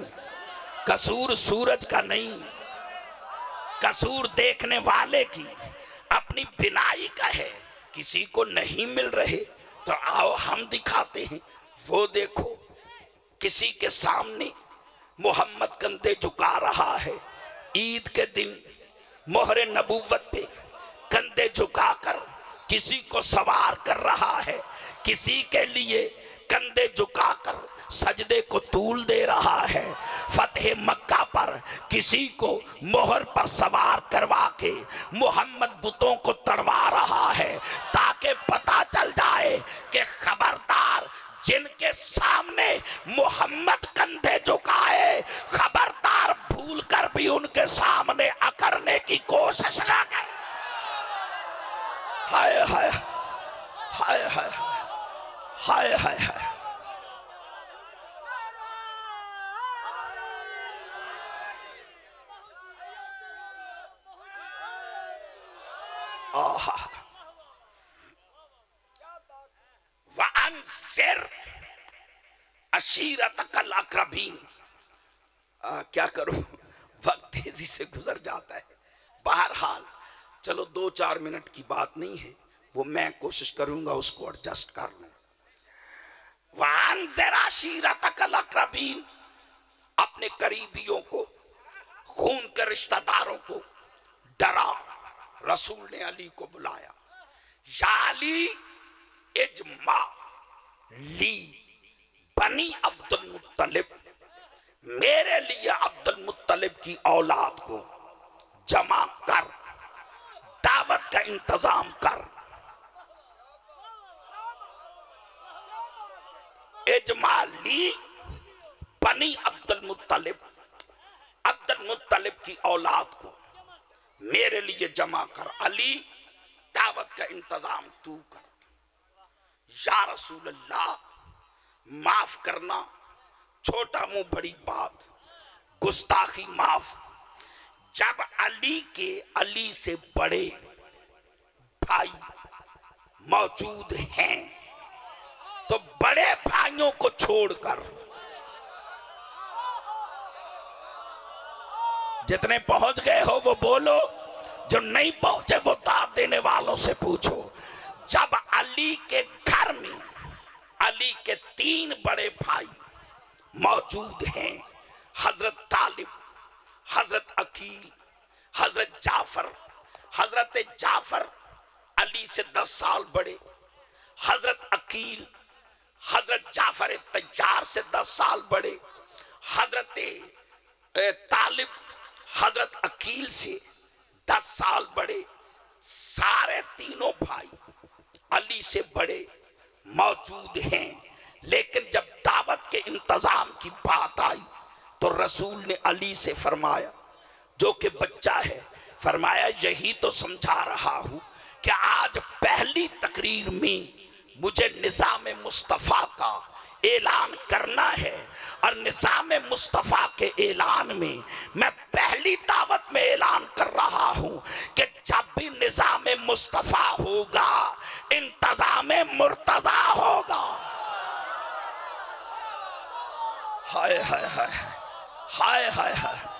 कसूर सूरज का नहीं, कसूर देखने वाले की अपनी बिनाई का है। किसी को नहीं मिल रहे तो आओ हम दिखाते हैं। वो देखो किसी के सामने मोहम्मद कंधे झुका रहा है, ईद के दिन मोहरे नबूवत पे कंधे झुकाकर किसी को सवार कर रहा है, किसी के लिए कंधे झुकाकर सजदे को तूल दे रहा है। फतेह मक्का पर किसी को मोहर पर सवार करवा के मोहम्मद बुतों को तड़वा रहा है, ताकि पता चल जाए कि खबरदार, जिनके सामने मोहम्मद कंधे झुकाए, खबरदार भूल कर भी उनके सामने अकड़ने की कोशिश न करे। हाय हाय हाय हाय हाय हाय हाय। वअनज़िर अशीरतकल अक़रबीन। क्या करूं, वक्त तेजी से गुजर जाता है। बहरहाल चलो 2-4 मिनट की बात नहीं है, वो मैं कोशिश करूंगा उसको एडजस्ट कर लूं। वअनज़िर अशीरतकल अक़रबीन, अपने करीबियों को, खून के रिश्तेदारों को डरा। रसूल ने अली को बुलाया। या अली इज्मा ली बनी अब्दुल मुत्तलिब, मेरे लिए अब्दुल मुत्तलिब की औलाद को जमा कर, दावत का इंतजाम कर। इज्मा ली बनी अब्दुल मुत्तलिब, अब्दुल मुत्तलिब की औलाद को मेरे लिए जमा कर। अली, दावत का इंतजाम तू कर। या रसूल अल्लाह, माफ करना, छोटा मुंह बड़ी बात, गुस्ताखी माफ। जब अली से बड़े भाई मौजूद हैं तो बड़े भाइयों को छोड़कर जितने पहुंच गए हो वो बोलो, जो नहीं पहुंचे वो दाद देने वालों से पूछो। जब अली के घर में अली के 3 बड़े भाई मौजूद हैं, हजरत तालिब, हजरत अकील, हजरत जाफर। हजरत जाफर अली से 10 साल बड़े, हजरत अकील हजरत जाफर तैयार से 10 साल बड़े, हजरत तालिब हजरत अकील से 10 साल बड़े, सारे तीनों भाई अली से बड़े मौजूद हैं। लेकिन जब दावत के इंतजाम की बात आई तो रसूल ने अली से फरमाया, जो कि बच्चा है, फरमाया यही तो समझा रहा हूं कि आज पहली तकरीर में मुझे निज़ाम मुस्तफ़ा का ऐलान करना है, और निज़ाम मुस्तफ़ा के ऐलान में मैं पहली दावत में ऐलान कर रहा हूं कि जब भी निज़ाम मुस्तफ़ा होगा इंतज़ाम मुर्तज़ा होगा। हाय हाय हाय हाय हाय हाय।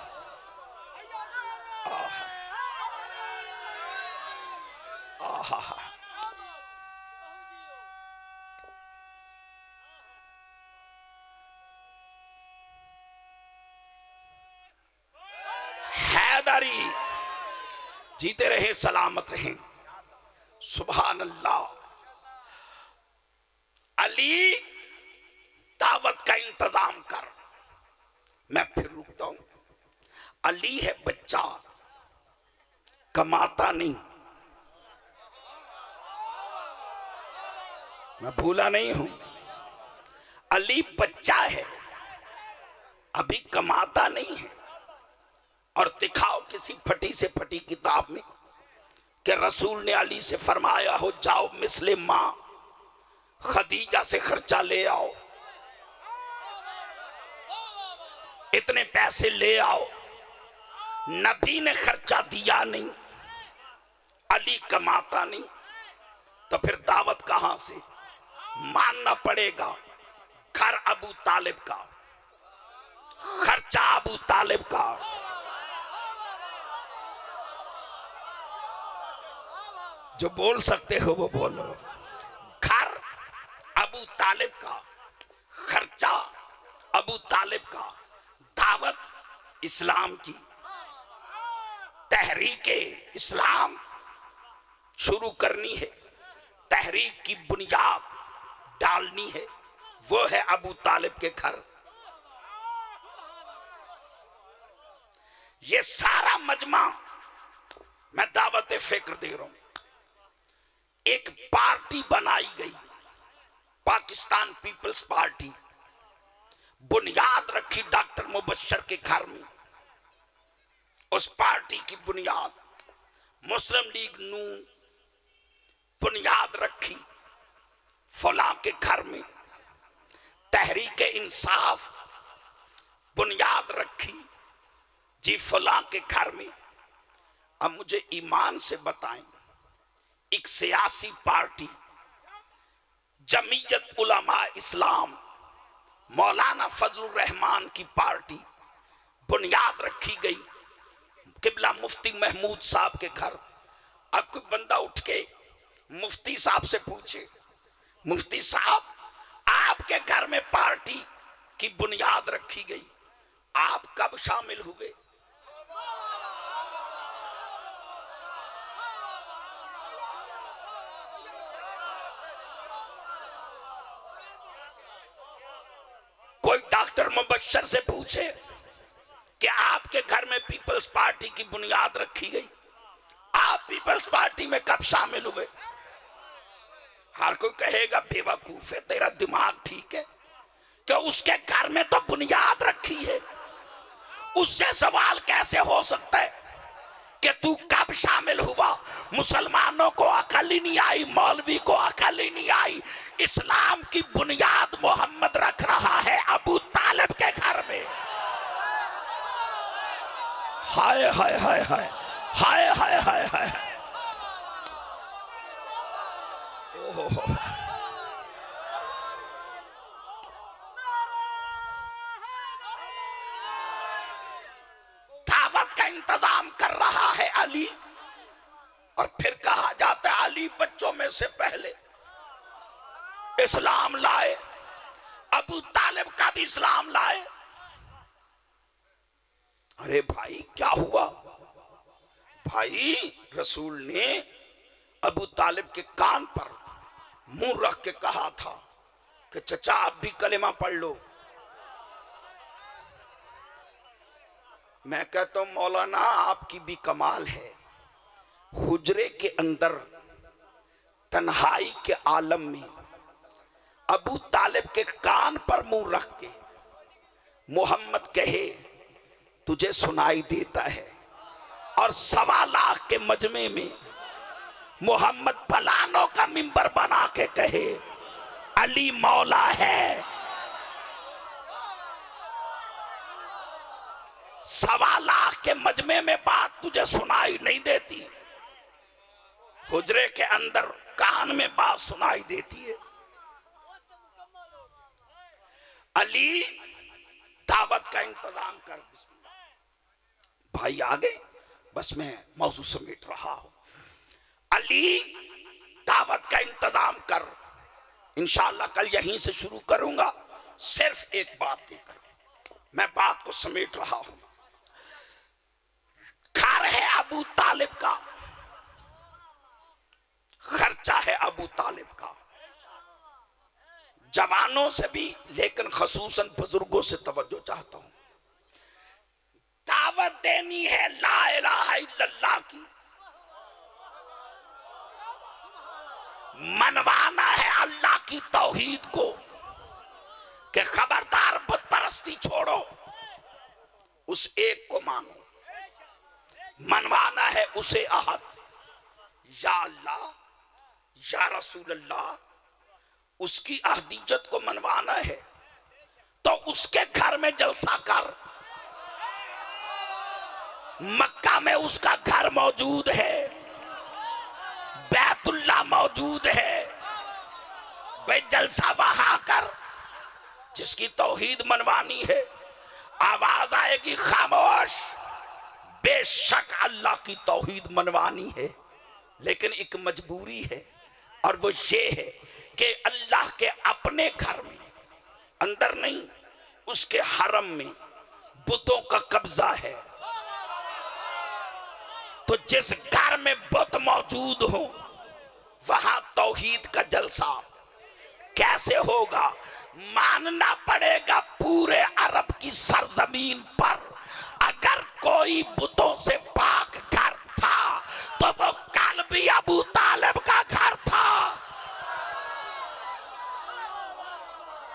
हैदरी जीते रहे, सलामत रहे। सुभान अल्लाह। अली दावत का इंतजाम कर। मैं फिर रुकता हूं। अली है बच्चा, कमाता नहीं, मैं भूला नहीं हूं। अली बच्चा है, अभी कमाता नहीं है। और दिखाओ किसी फटी से फटी किताब में कि रसूल ने अली से फरमाया हो, जाओ मिसले मां खदीजा से खर्चा ले आओ, इतने पैसे ले आओ। नबी ने खर्चा दिया नहीं, अली कमाता नहीं, तो फिर दावत कहां से? मानना पड़ेगा घर अबू तालिब का, खर्चा अबू तालिब का। जो बोल सकते हो वो बोलो। घर अबू तालिब का, खर्चा अबू तालिब का, दावत इस्लाम की, तहरीके इस्लाम शुरू करनी है, तहरीक की बुनियाद डालनी है, वो है अबू तालिब के घर। ये सारा मजमा मैं दावत फिक्र दे रहा हूं। एक पार्टी बनाई गई, पाकिस्तान पीपल्स पार्टी, बुनियाद रखी डॉक्टर मुबशर के घर में। उस पार्टी की बुनियाद मुस्लिम लीग नून बुनियाद रखी फलां के घर में। तहरीक इंसाफ बुनियाद रखी जी फलां के घर में। अब मुझे ईमान से बताएं, एक सियासी पार्टी जमीयत उलमा इस्लाम मौलाना फजलुर रहमान की पार्टी बुनियाद रखी गई किबला मुफ्ती महमूद साहब के घर। अब कोई बंदा उठ के मुफ्ती साहब से पूछे, मुफ्ती साहब आपके घर में पार्टी की बुनियाद रखी गई, आप कब शामिल हुए? कोई डॉक्टर मुबशर से पूछे कि आपके घर में पीपल्स पार्टी की बुनियाद रखी गई, आप पीपल्स पार्टी में कब शामिल हुए? हर कोई कहेगा बेवकूफ है, तेरा दिमाग ठीक है क्या? उसके घर में तो बुनियाद रखी है, उससे सवाल कैसे हो सकता है कि तू कब शामिल हुआ? मुसलमानों को अकल ही नहीं आई, मौलवी को अकल ही नहीं आई। इस्लाम की बुनियाद मोहम्मद रख रहा है अबू तालिब के घर में। हाय हाय हाय हाय हाय हाय हाय हाय। ओहो, दावत का इंतजाम कर रहा है अली। और फिर कहा जाता है अली बच्चों में से पहले इस्लाम लाए, अबू तालिब का भी इस्लाम लाए। अरे भाई क्या हुआ? भाई रसूल ने अबू तालिब के कान पर मुंह रख के कहा था कि चचा आप भी कलेमा पढ़ लो। मैं कहता हूं मौलाना आपकी भी कमाल है, हुजरे के अंदर तन्हाई के आलम में अबू तालिब के कान पर मुंह रख के मोहम्मद कहे तुझे सुनाई देता है, और 1.25 लाख के मजमे में मोहम्मद पलानों का मिंबर बना के कहे अली मौला है। 1.25 लाख के मजमे में बात तुझे सुनाई नहीं देती, हुजरे के अंदर कान में बात सुनाई देती है। अली दावत का इंतजाम कर। भाई आ गए, बस मैं मौजू समेट रहा हूं। अली दावत का इंतजाम कर, इंशाअल्लाह कल यहीं से शुरू करूंगा। सिर्फ एक बात देकर मैं बात को समेट रहा हूं। घर है अबू तालिब का, खर्चा है अबू तालिब का, जवानों से भी लेकिन खसूसन बुजुर्गों से तवज्जो चाहता हूं। दावत देनी है ला इलाहा इल्लल्लाह की, मनवाना है अल्लाह की तौहीद को कि खबरदार बुत परस्ती छोड़ो, उस एक को मानो। मनवाना है उसे अहद, या अल्लाह या रसूल अल्लाह, उसकी अहदियत को मनवाना है तो उसके घर में जलसा कर। मक्का में उसका घर मौजूद है, बैतुल्लाह मौजूद है, भाई जलसा वहां कर। जिसकी तौहीद मनवानी है आवाज आएगी खामोश, बेशक अल्लाह की तौहीद मनवानी है, लेकिन एक मजबूरी है, और वो ये है कि अल्लाह के अपने घर में, अंदर नहीं, उसके हरम में बुतों का कब्जा है। तो जिस घर में बुत मौजूद हो वहां तौहीद का जलसा कैसे होगा? मानना पड़ेगा पूरे अरब की सरजमीन पर अगर कोई बुतों से पाक घर था तो वो कल भी अबू तालिब का घर था।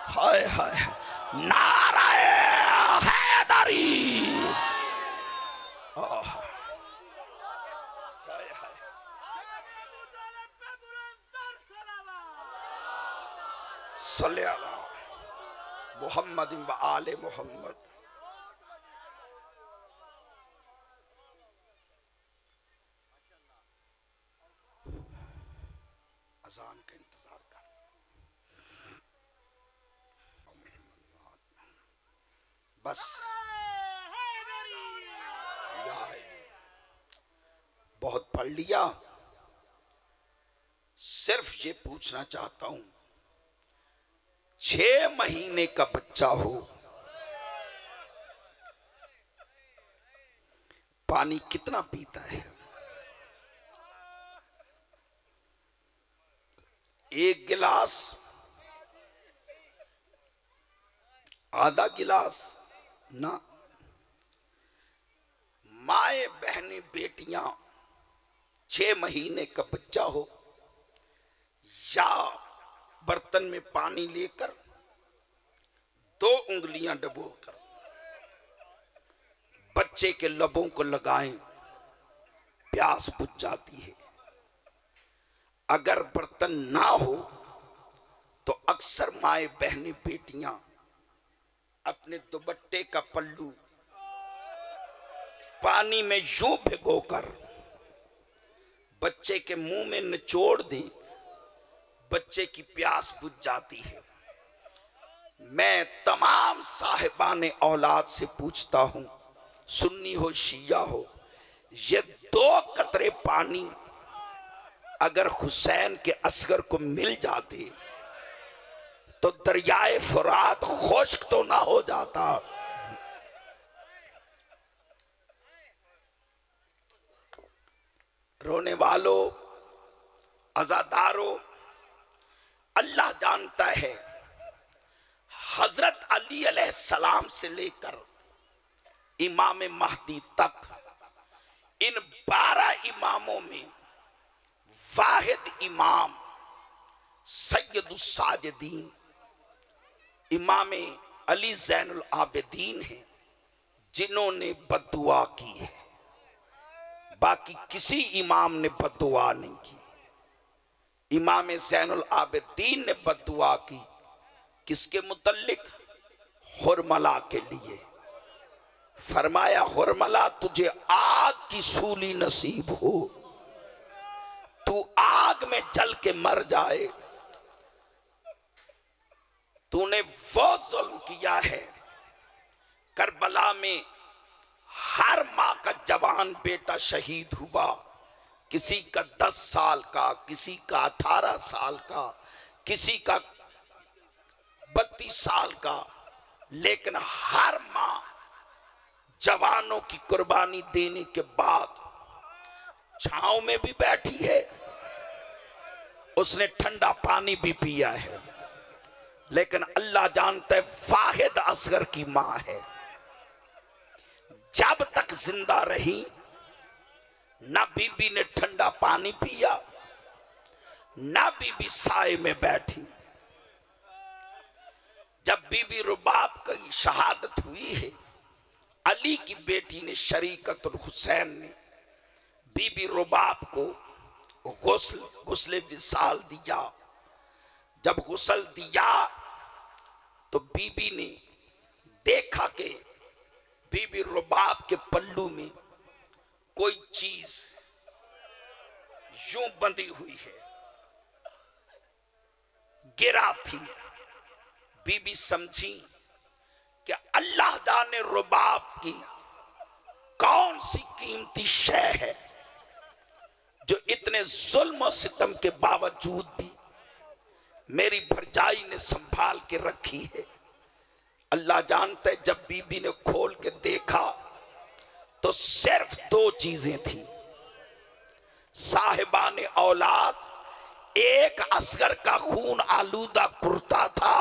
हाय हाय, नाराए हैदरी। सल्ले अला मुहम्मद व आले मुहम्मद। अजान का इंतजार कर। बस बहुत पढ़ लिया, सिर्फ ये पूछना चाहता हूं, 6 महीने का बच्चा हो, पानी कितना पीता है? 1 गिलास, आधा गिलास ना। माए बहनें बेटियां, 6 महीने का बच्चा हो या बर्तन में पानी लेकर 2 उंगलियां डुबोकर बच्चे के लबों को लगाएं, प्यास बुझ जाती है। अगर बर्तन ना हो तो अक्सर माए बहनें बेटियां अपने दुपट्टे का पल्लू पानी में यूं भिगोकर बच्चे के मुंह में निचोड़ दें, बच्चे की प्यास बुझ जाती है। मैं तमाम साहिबाने औलाद से पूछता हूं, सुन्नी हो शिया हो, ये 2 कतरे पानी अगर हुसैन के असगर को मिल जाते तो दरियाए फुरात खुश्क तो ना हो जाता। रोने वालों, अज़ादारों, अल्लाह जानता है हजरत अली अलैहिस्सलाम से लेकर इमाम महदी तक इन 12 इमामों में वाहिद इमाम सैयदुस साजिदीन इमाम अली ज़ैनुल आबिदीन हैं जिन्होंने बद्दुआ की है। बाकी किसी इमाम ने बद्दुआ नहीं की। इमाम ज़ैनुल आबिदीन ने बद्दुआ की किसके मुतल्लिक? हुरमला के लिए। फरमाया हुरमला तुझे आग की सूली नसीब हो, तू आग में जल के मर जाए। तूने वो जुल्म किया है। करबला में हर माँ का जवान बेटा शहीद हुआ, किसी का 10 साल का, किसी का 18 साल का, किसी का 32 साल का, लेकिन हर माँ जवानों की कुर्बानी देने के बाद छांव में भी बैठी है, उसने ठंडा पानी भी पिया है, लेकिन अल्लाह जानता है वाहिद असगर की मां है। जब तक जिंदा रही ना बीबी ने ठंडा पानी पिया, ना बीबी साए में बैठी। जब बीबी रुबाब की शहादत हुई है, अली की बेटी ने शरीकतुल हुसैन ने बीबी रुबाब को गुस्ल विसाल दिया। जब गुस्ल दिया तो बीबी ने देखा कि बीबी रुबाब के पल्लू में कोई चीज यूं बंधी हुई है, गिरा थी। बीबी समझी कि अल्लाह जाने रुबाब की कौन सी कीमती शय है जो इतने जुल्म और सितम के बावजूद भी मेरी भरजाई ने संभाल के रखी है। अल्लाह जानता है जब बीबी ने खोल के देखा तो सिर्फ 2 चीजें थी। साहिबाने औलाद, एक असगर का खून आलूदा कुर्ता था,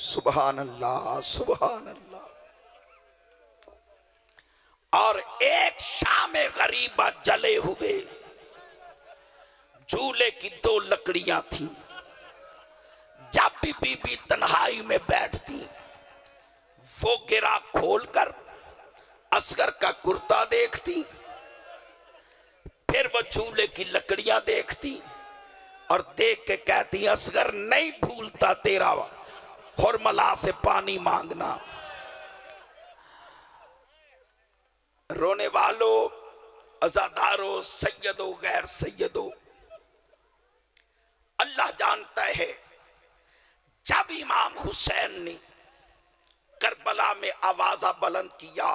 सुभान अल्लाह सुभान अल्लाह, और एक शाम गरीबा जले हुए झूले की 2 लकड़ियां थी। जब भी बीबी तन्हाई में बैठती, वो गिरा खोलकर असगर का कुर्ता देखती, फिर वो झूले की लकड़ियां देखती और देख के कहती असगर नहीं भूलता तेरा हुरमला से पानी मांगना। रोने वालों, अज़ादारों, सैयदों, गैर सैयदों, अल्लाह जानता है जब इमाम हुसैन ने करबला में आवाजा बुलंद किया,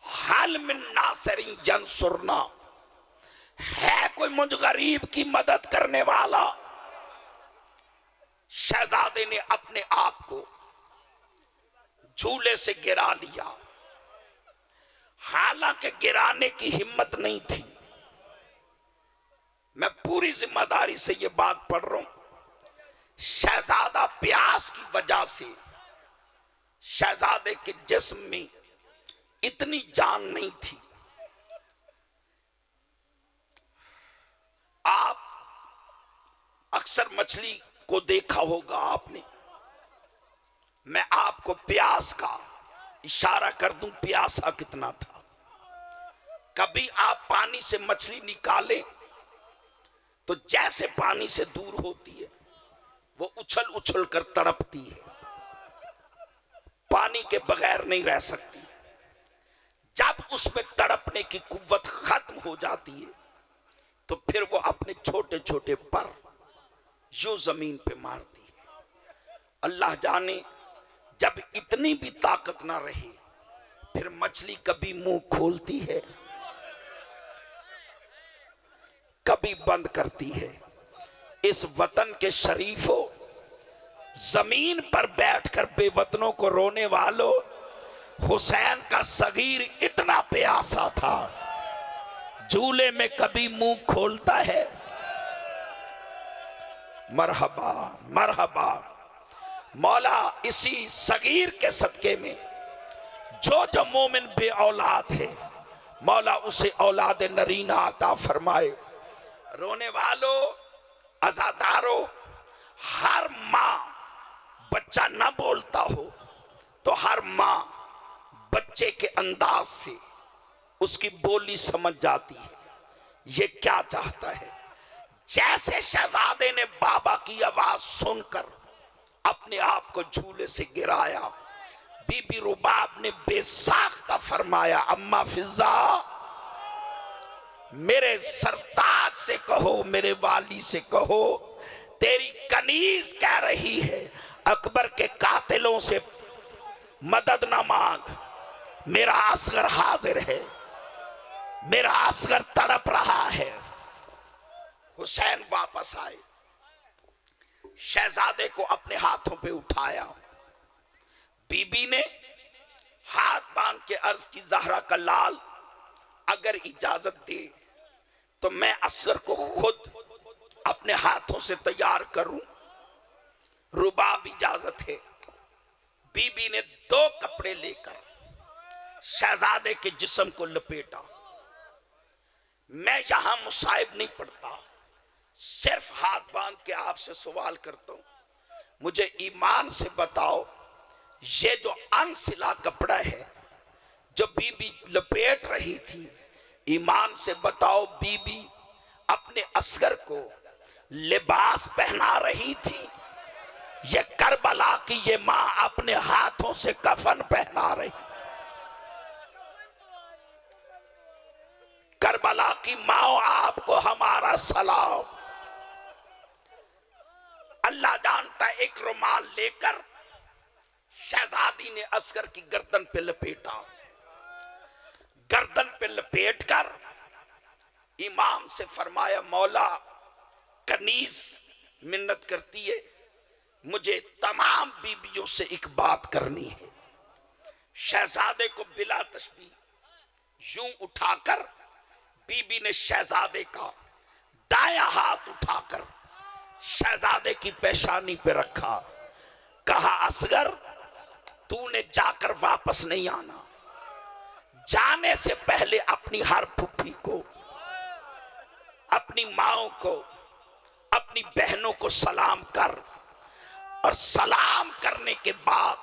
हल मिन नासिरिन यंसुरना, है कोई मुझ गरीब की मदद करने वाला? शहजादे ने अपने आप को झूले से गिरा लिया। हालांकि गिराने की हिम्मत नहीं थी। मैं पूरी जिम्मेदारी से यह बात पढ़ रहा हूं। शहजादा प्यास की वजह से शहजादे के जिस्म में इतनी जान नहीं थी। आप अक्सर मछली को देखा होगा आपने। मैं आपको प्यास का इशारा कर दूं, प्यासा कितना था। कभी आप पानी से मछली निकालें तो जैसे पानी से दूर होती है, वो उछल उछल कर तड़पती है, पानी के बगैर नहीं रह सकती। जब उसमें तड़पने की कुव्वत खत्म हो जाती है तो फिर वो अपने छोटे छोटे पर यूं जमीन पे मारती है। अल्लाह जाने जब इतनी भी ताकत ना रहे फिर मछली कभी मुंह खोलती है, कभी बंद करती है। इस वतन के शरीफों, जमीन पर बैठकर बेवतनों को रोने वालों, हुसैन का सगीर इतना प्यासा था, झूले में कभी मुंह खोलता है। मरहबा मरहबा। मौला इसी सगीर के सदके में जो जो मोमिन बे औलाद है मौला उसे औलाद नरीना अता फरमाए। रोने वालों, अज़ादारों, हर माँ बच्चा ना बोलता हो तो हर माँ बच्चे के अंदाज से उसकी बोली समझ जाती है ये क्या चाहता है। जैसे शहजादे ने बाबा की आवाज सुनकर अपने आप को झूले से गिराया, बीबी रुबाब ने बेसाख्ता फरमाया, अम्मा फिजा, मेरे सरताज से कहो, मेरे वाली से कहो, तेरी कनीज कह रही है अकबर के कातिलों से मदद ना मांग, मेरा असगर हाजिर है, मेरा असगर तड़प रहा है। हुसैन वापस आए, शहजादे को अपने हाथों पे उठाया। बीबी ने हाथ बांध के अर्ज की, ज़हरा का लाल अगर इजाजत दे तो मैं असगर को खुद अपने हाथों से तैयार करूं। रुबाब इजाजत है। बीबी ने 2 कपड़े लेकर शहजादे के जिस्म को लपेटा। मैं यहां मुसाहिब नहीं पढ़ता, सिर्फ हाथ बांध के आपसे सवाल करता हूं, मुझे ईमान से बताओ ये जो अनसिला कपड़ा है जो बीबी लपेट रही थी, ईमान से बताओ बीबी अपने असगर को लिबास पहना रही थी ये करबला की ये मां अपने हाथों से कफन पहना रही। करबला की माओ आपको हमारा सलाम। अल्लाह जानता है, एक रुमाल लेकर शहजादी ने असगर की गर्दन पे लपेटा। गर्दन पे लपेट कर इमाम से फरमाया, मौला कनीज मिन्नत करती है, मुझे तमाम बीबियों से एक बात करनी है। शहजादे को बिला तशबीह यूं उठाकर बीबी ने शहजादे का दायां हाथ उठाकर शहजादे की पेशानी पे रखा। कहा, असगर तूने जाकर वापस नहीं आना, जाने से पहले अपनी हर फूफी को, अपनी माओ को, अपनी बहनों को सलाम कर। और सलाम करने के बाद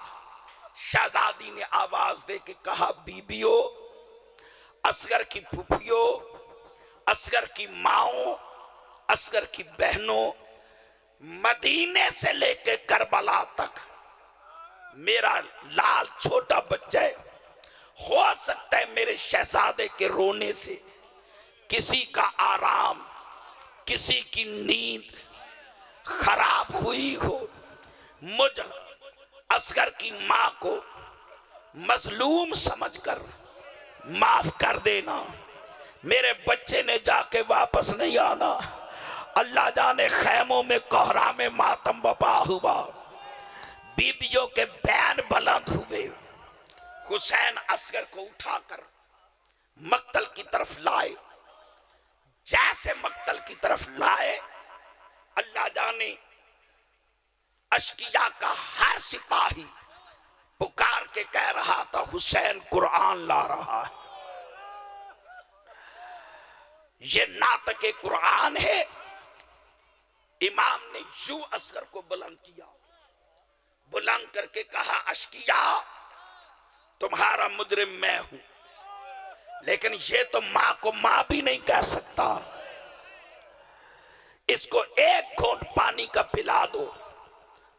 शहजादी ने आवाज दे के कहा, बीबियों, असगर की फूफियों, असगर की माओ, असगर की बहनों, मदीने से लेकर करबला तक मेरा लाल छोटा बच्चा है, हो सकता है मेरे शहजादे के रोने से किसी का आराम, किसी की नींद खराब हुई हो। मुझ असगर की मां को मजलूम समझकर माफ कर देना। मेरे बच्चे ने जाके वापस नहीं आना। अल्लाह जाने खैमों में कोहरा में मातम बपा हुआ, बीबियों के बैन बुलंद हुए। हुसैन असगर को उठाकर मक्तल की तरफ लाए। जैसे मक्तल की तरफ लाए, अल्लाह जाने अशकिया का हर सिपाही पुकार के कह रहा था, हुसैन कुरान ला रहा है। ये नातक कुरान है। इमाम ने यूं असगर को बुलंद किया, बुलंद करके कहा, अशकिया तुम्हारा मुजरिम मैं हूं, लेकिन ये तो मां को मां भी नहीं कह सकता। इसको एक घूंट पानी का पिला दो।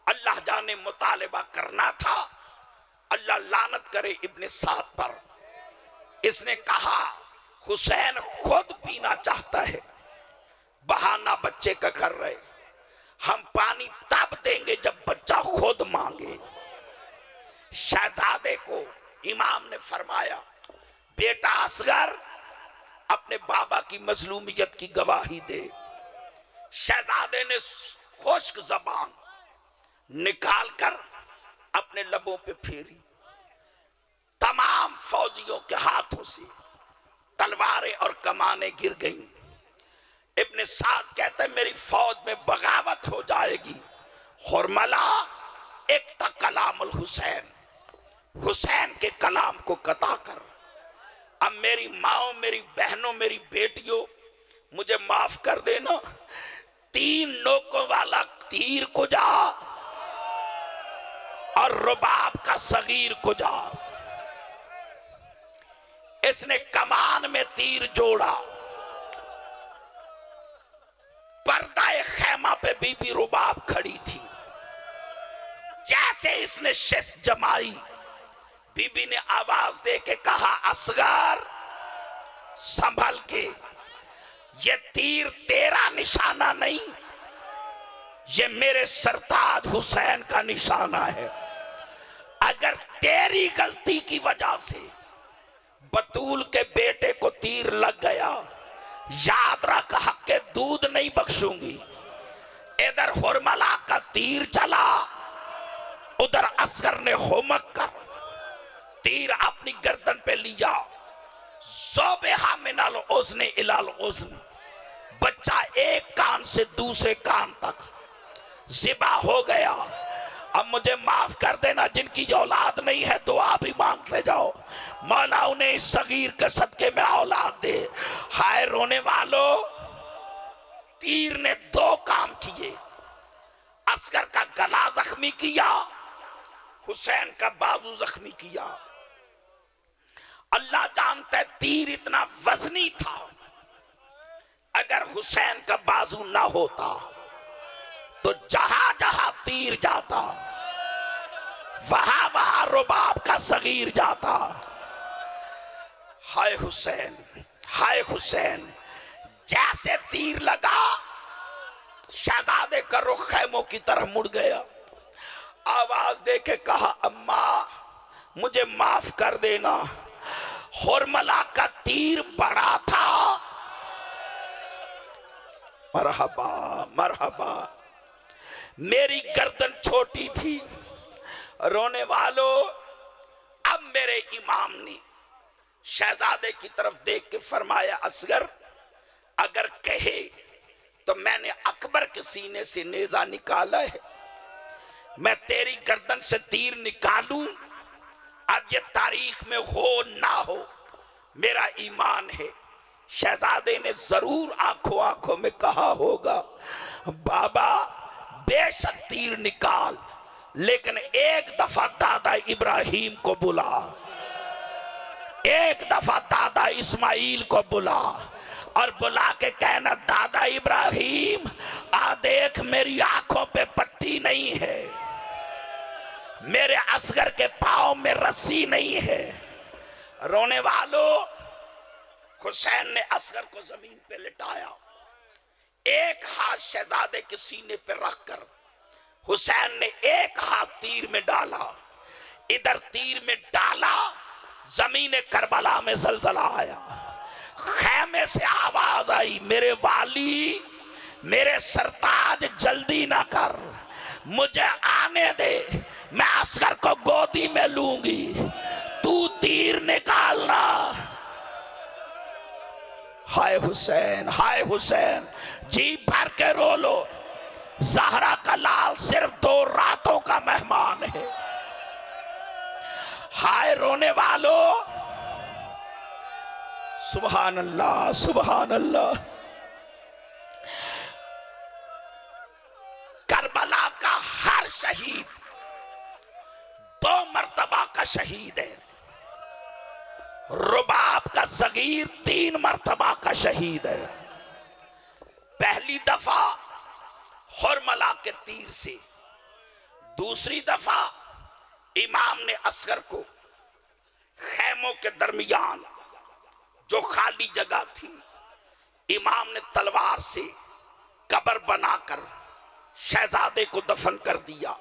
अल्लाह जाने मुतालिबा करना था, अल्लाह लानत करे इब्ने साद पर। इसने कहा, हुसैन खुद पीना चाहता है, बहाना बच्चे का कर रहे, हम पानी तब देंगे जब बच्चा खुद मांगे। शहजादे को इमाम ने फरमाया, बेटा असगर अपने बाबा की मजलूमियत की गवाही दे। शहजादे ने खुश्क जबान निकालकर अपने लबों पे फेरी। तमाम फौजियों के हाथों से तलवारें और कमानें गिर गईं। इब्ने साद कहते हैं, मेरी फौज में बगावत हो जाएगी। हुरमला एक कलामुल हुसैन, हुसैन के कलाम को कता कर। अब मेरी माओ, मेरी बहनों, मेरी बेटियों, मुझे माफ कर देना। 3 नोकों वाला तीर कुजा और रुबाब का सगीर कुजा, इसने कमान में तीर जोड़ा। पर्दाए खैमा पे बीबी रुबाब खड़ी थी। जैसे इसने शिश जमाई, बीबी ने आवाज दे के कहा, असगर संभल के, ये तीर तेरा निशाना नहीं, ये मेरे सरताज हुसैन का निशाना है। अगर तेरी गलती की वजह से बतूल के बेटे को तीर लग गया, याद रख हक के दूध नहीं बख्शूंगी। इधर हुरमला का तीर चला, उधर असगर ने होमक कर तीर अपनी गर्दन पे लिया। ज़ोबेहा मिनल उज़्न इलल उज़्न, बच्चा एक कान से दूसरे कान तक ज़िबा हो गया। अब मुझे माफ कर देना, जिनकी औलाद नहीं है दुआ भी मांगते जाओ, मौला उन्हें इस सगीर के सदके में औलाद दे। हाय रोने वालों, तीर ने 2 काम किए। असगर का गला जख्मी किया, हुसैन का बाजू जख्मी किया। अल्लाह जानता है तीर इतना वजनी था, अगर हुसैन का बाजू ना होता तो जहां जहां तीर जाता वहां वहां रुबाब का सगीर जाता। हाय हुसैन, हाय हुसैन। जैसे तीर लगा, शहजादे का रुख खैमों की तरफ मुड़ गया। आवाज दे के कहा, अम्मा मुझे माफ कर देना, हुरमला का तीर बड़ा था। मरहबा मरहबा, मेरी गर्दन छोटी थी। रोने वालों, अब मेरे इमाम ने शहजादे की तरफ देख के फरमाया, असगर अगर कहे तो मैंने अकबर के सीने से नेजा निकाला है, मैं तेरी गर्दन से तीर निकालूं, अब ये तारीख में हो ना हो, मेरा ईमान है। शहजादे ने जरूर आंखों आंखों में कहा होगा, बाबा बेशक तीर निकाल, लेकिन एक दफा दादा इब्राहिम को बुला, एक दफा दादा इस्माइल को बुला और बुला के कहना, दादा इब्राहिम आ देख, मेरी आंखों पे पट्टी नहीं है, मेरे असगर के पांव में रस्सी नहीं है। रोने वालों, हुसैन ने असगर को जमीन पे लिटाया, एक हाथ शहजादे के सीने पे रखकर हुसैन ने एक हाथ तीर में डाला। इधर तीर में डाला, जमीन करबला में जलजला आया। खैमे से आवाज आई, मेरे वाली, मेरे सरताज, जल्दी ना कर, मुझे आने दे, मैं असगर को गोदी में लूंगी, तू तीर निकालना। हाय हुसैन, हाय हुसैन, जी भर के रो लो। ज़हरा का लाल सिर्फ 2 रातों का मेहमान है। हाय रोने वालों, सुभान अल्लाह, सुभान अल्लाह। करबला का हर शहीद 2 मर्तबा का शहीद है। रुबाब का सगीर 3 मर्तबा का शहीद है। पहली दफा हुरमला के तीर से, दूसरी दफा इमाम ने असगर को खैमों के दरमियान जो खाली जगह थी, इमाम ने तलवार से कब्र बनाकर शहजादे को दफन कर दिया।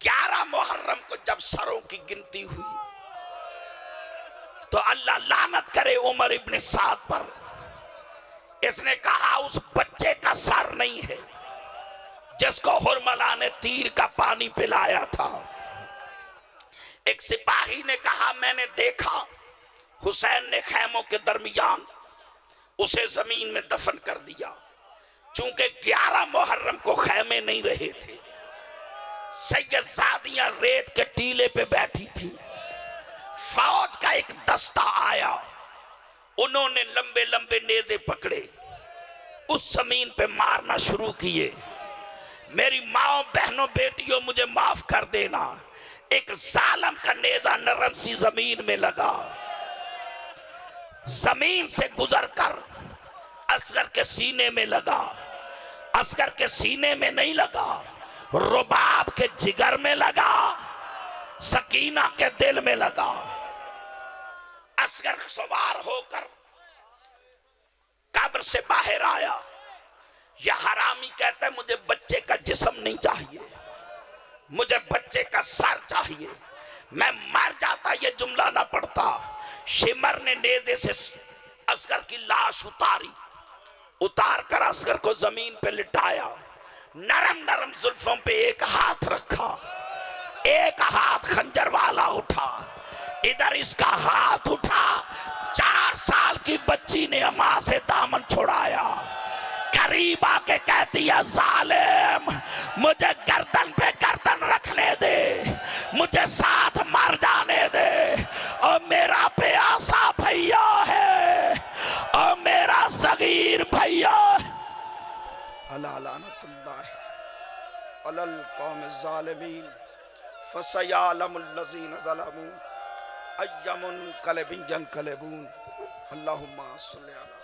11 मुहर्रम को जब सरों की गिनती हुई तो अल्लाह लानत करे उमर इब्न साद पर, इसने कहा उस बच्चे का सर नहीं है जिसको हुरमला ने तीर का पानी पिलाया था। एक सिपाही ने कहा, मैंने देखा हुसैन ने खैमों के दरमियान उसे जमीन में दफन कर दिया। चूंकि 11 मुहर्रम को खैमे नहीं रहे थे, सैयदजादियां रेत के टीले पे बैठी थी। फौज का एक दस्ता आया, उन्होंने लंबे लंबे नेज़े पकड़े, उस जमीन पे मारना शुरू किए। मेरी माओ बहनों बेटियों मुझे माफ कर देना, एक जालिम का नेजा नरम सी जमीन में लगा, जमीन से गुजरकर असगर के सीने में लगा। असगर के सीने में नहीं लगा, रुबाब के जिगर में लगा, सकीना के दिल में लगा। असगर सवार होकर कब्र से बाहर आया। यह हरामी कहता है मुझे बच्चे का जिस्म नहीं चाहिए, मुझे बच्चे का सर चाहिए, मैं मर जाता ये जुमला ना पड़ता। शिमर ने नेज़े से असगर की लाश उतारी, उतार कर असगर को जमीन पे लिटाया, नरम नरम जुल्फों पे एक हाथ रखा, एक हाथ खंजर वाला उठा, इधर इसका हाथ उठा। 4 साल की बच्ची ने मां से दामन छुड़ाया, करीब आके कहती है जालिम मुझे गर्दन पे गर्दन रखने दे, मुझे साथ मर जाने दे, और मेरा प्यासा भैया है और मेरा सगीर भैया। अला लानतुल्लाह अलल कौम ज़ालिमीन फसयालमुल लज़ीना ज़लमू अय्यमुन कलबिन यनकलबून। अल्लाहुम्मा सल्लि अला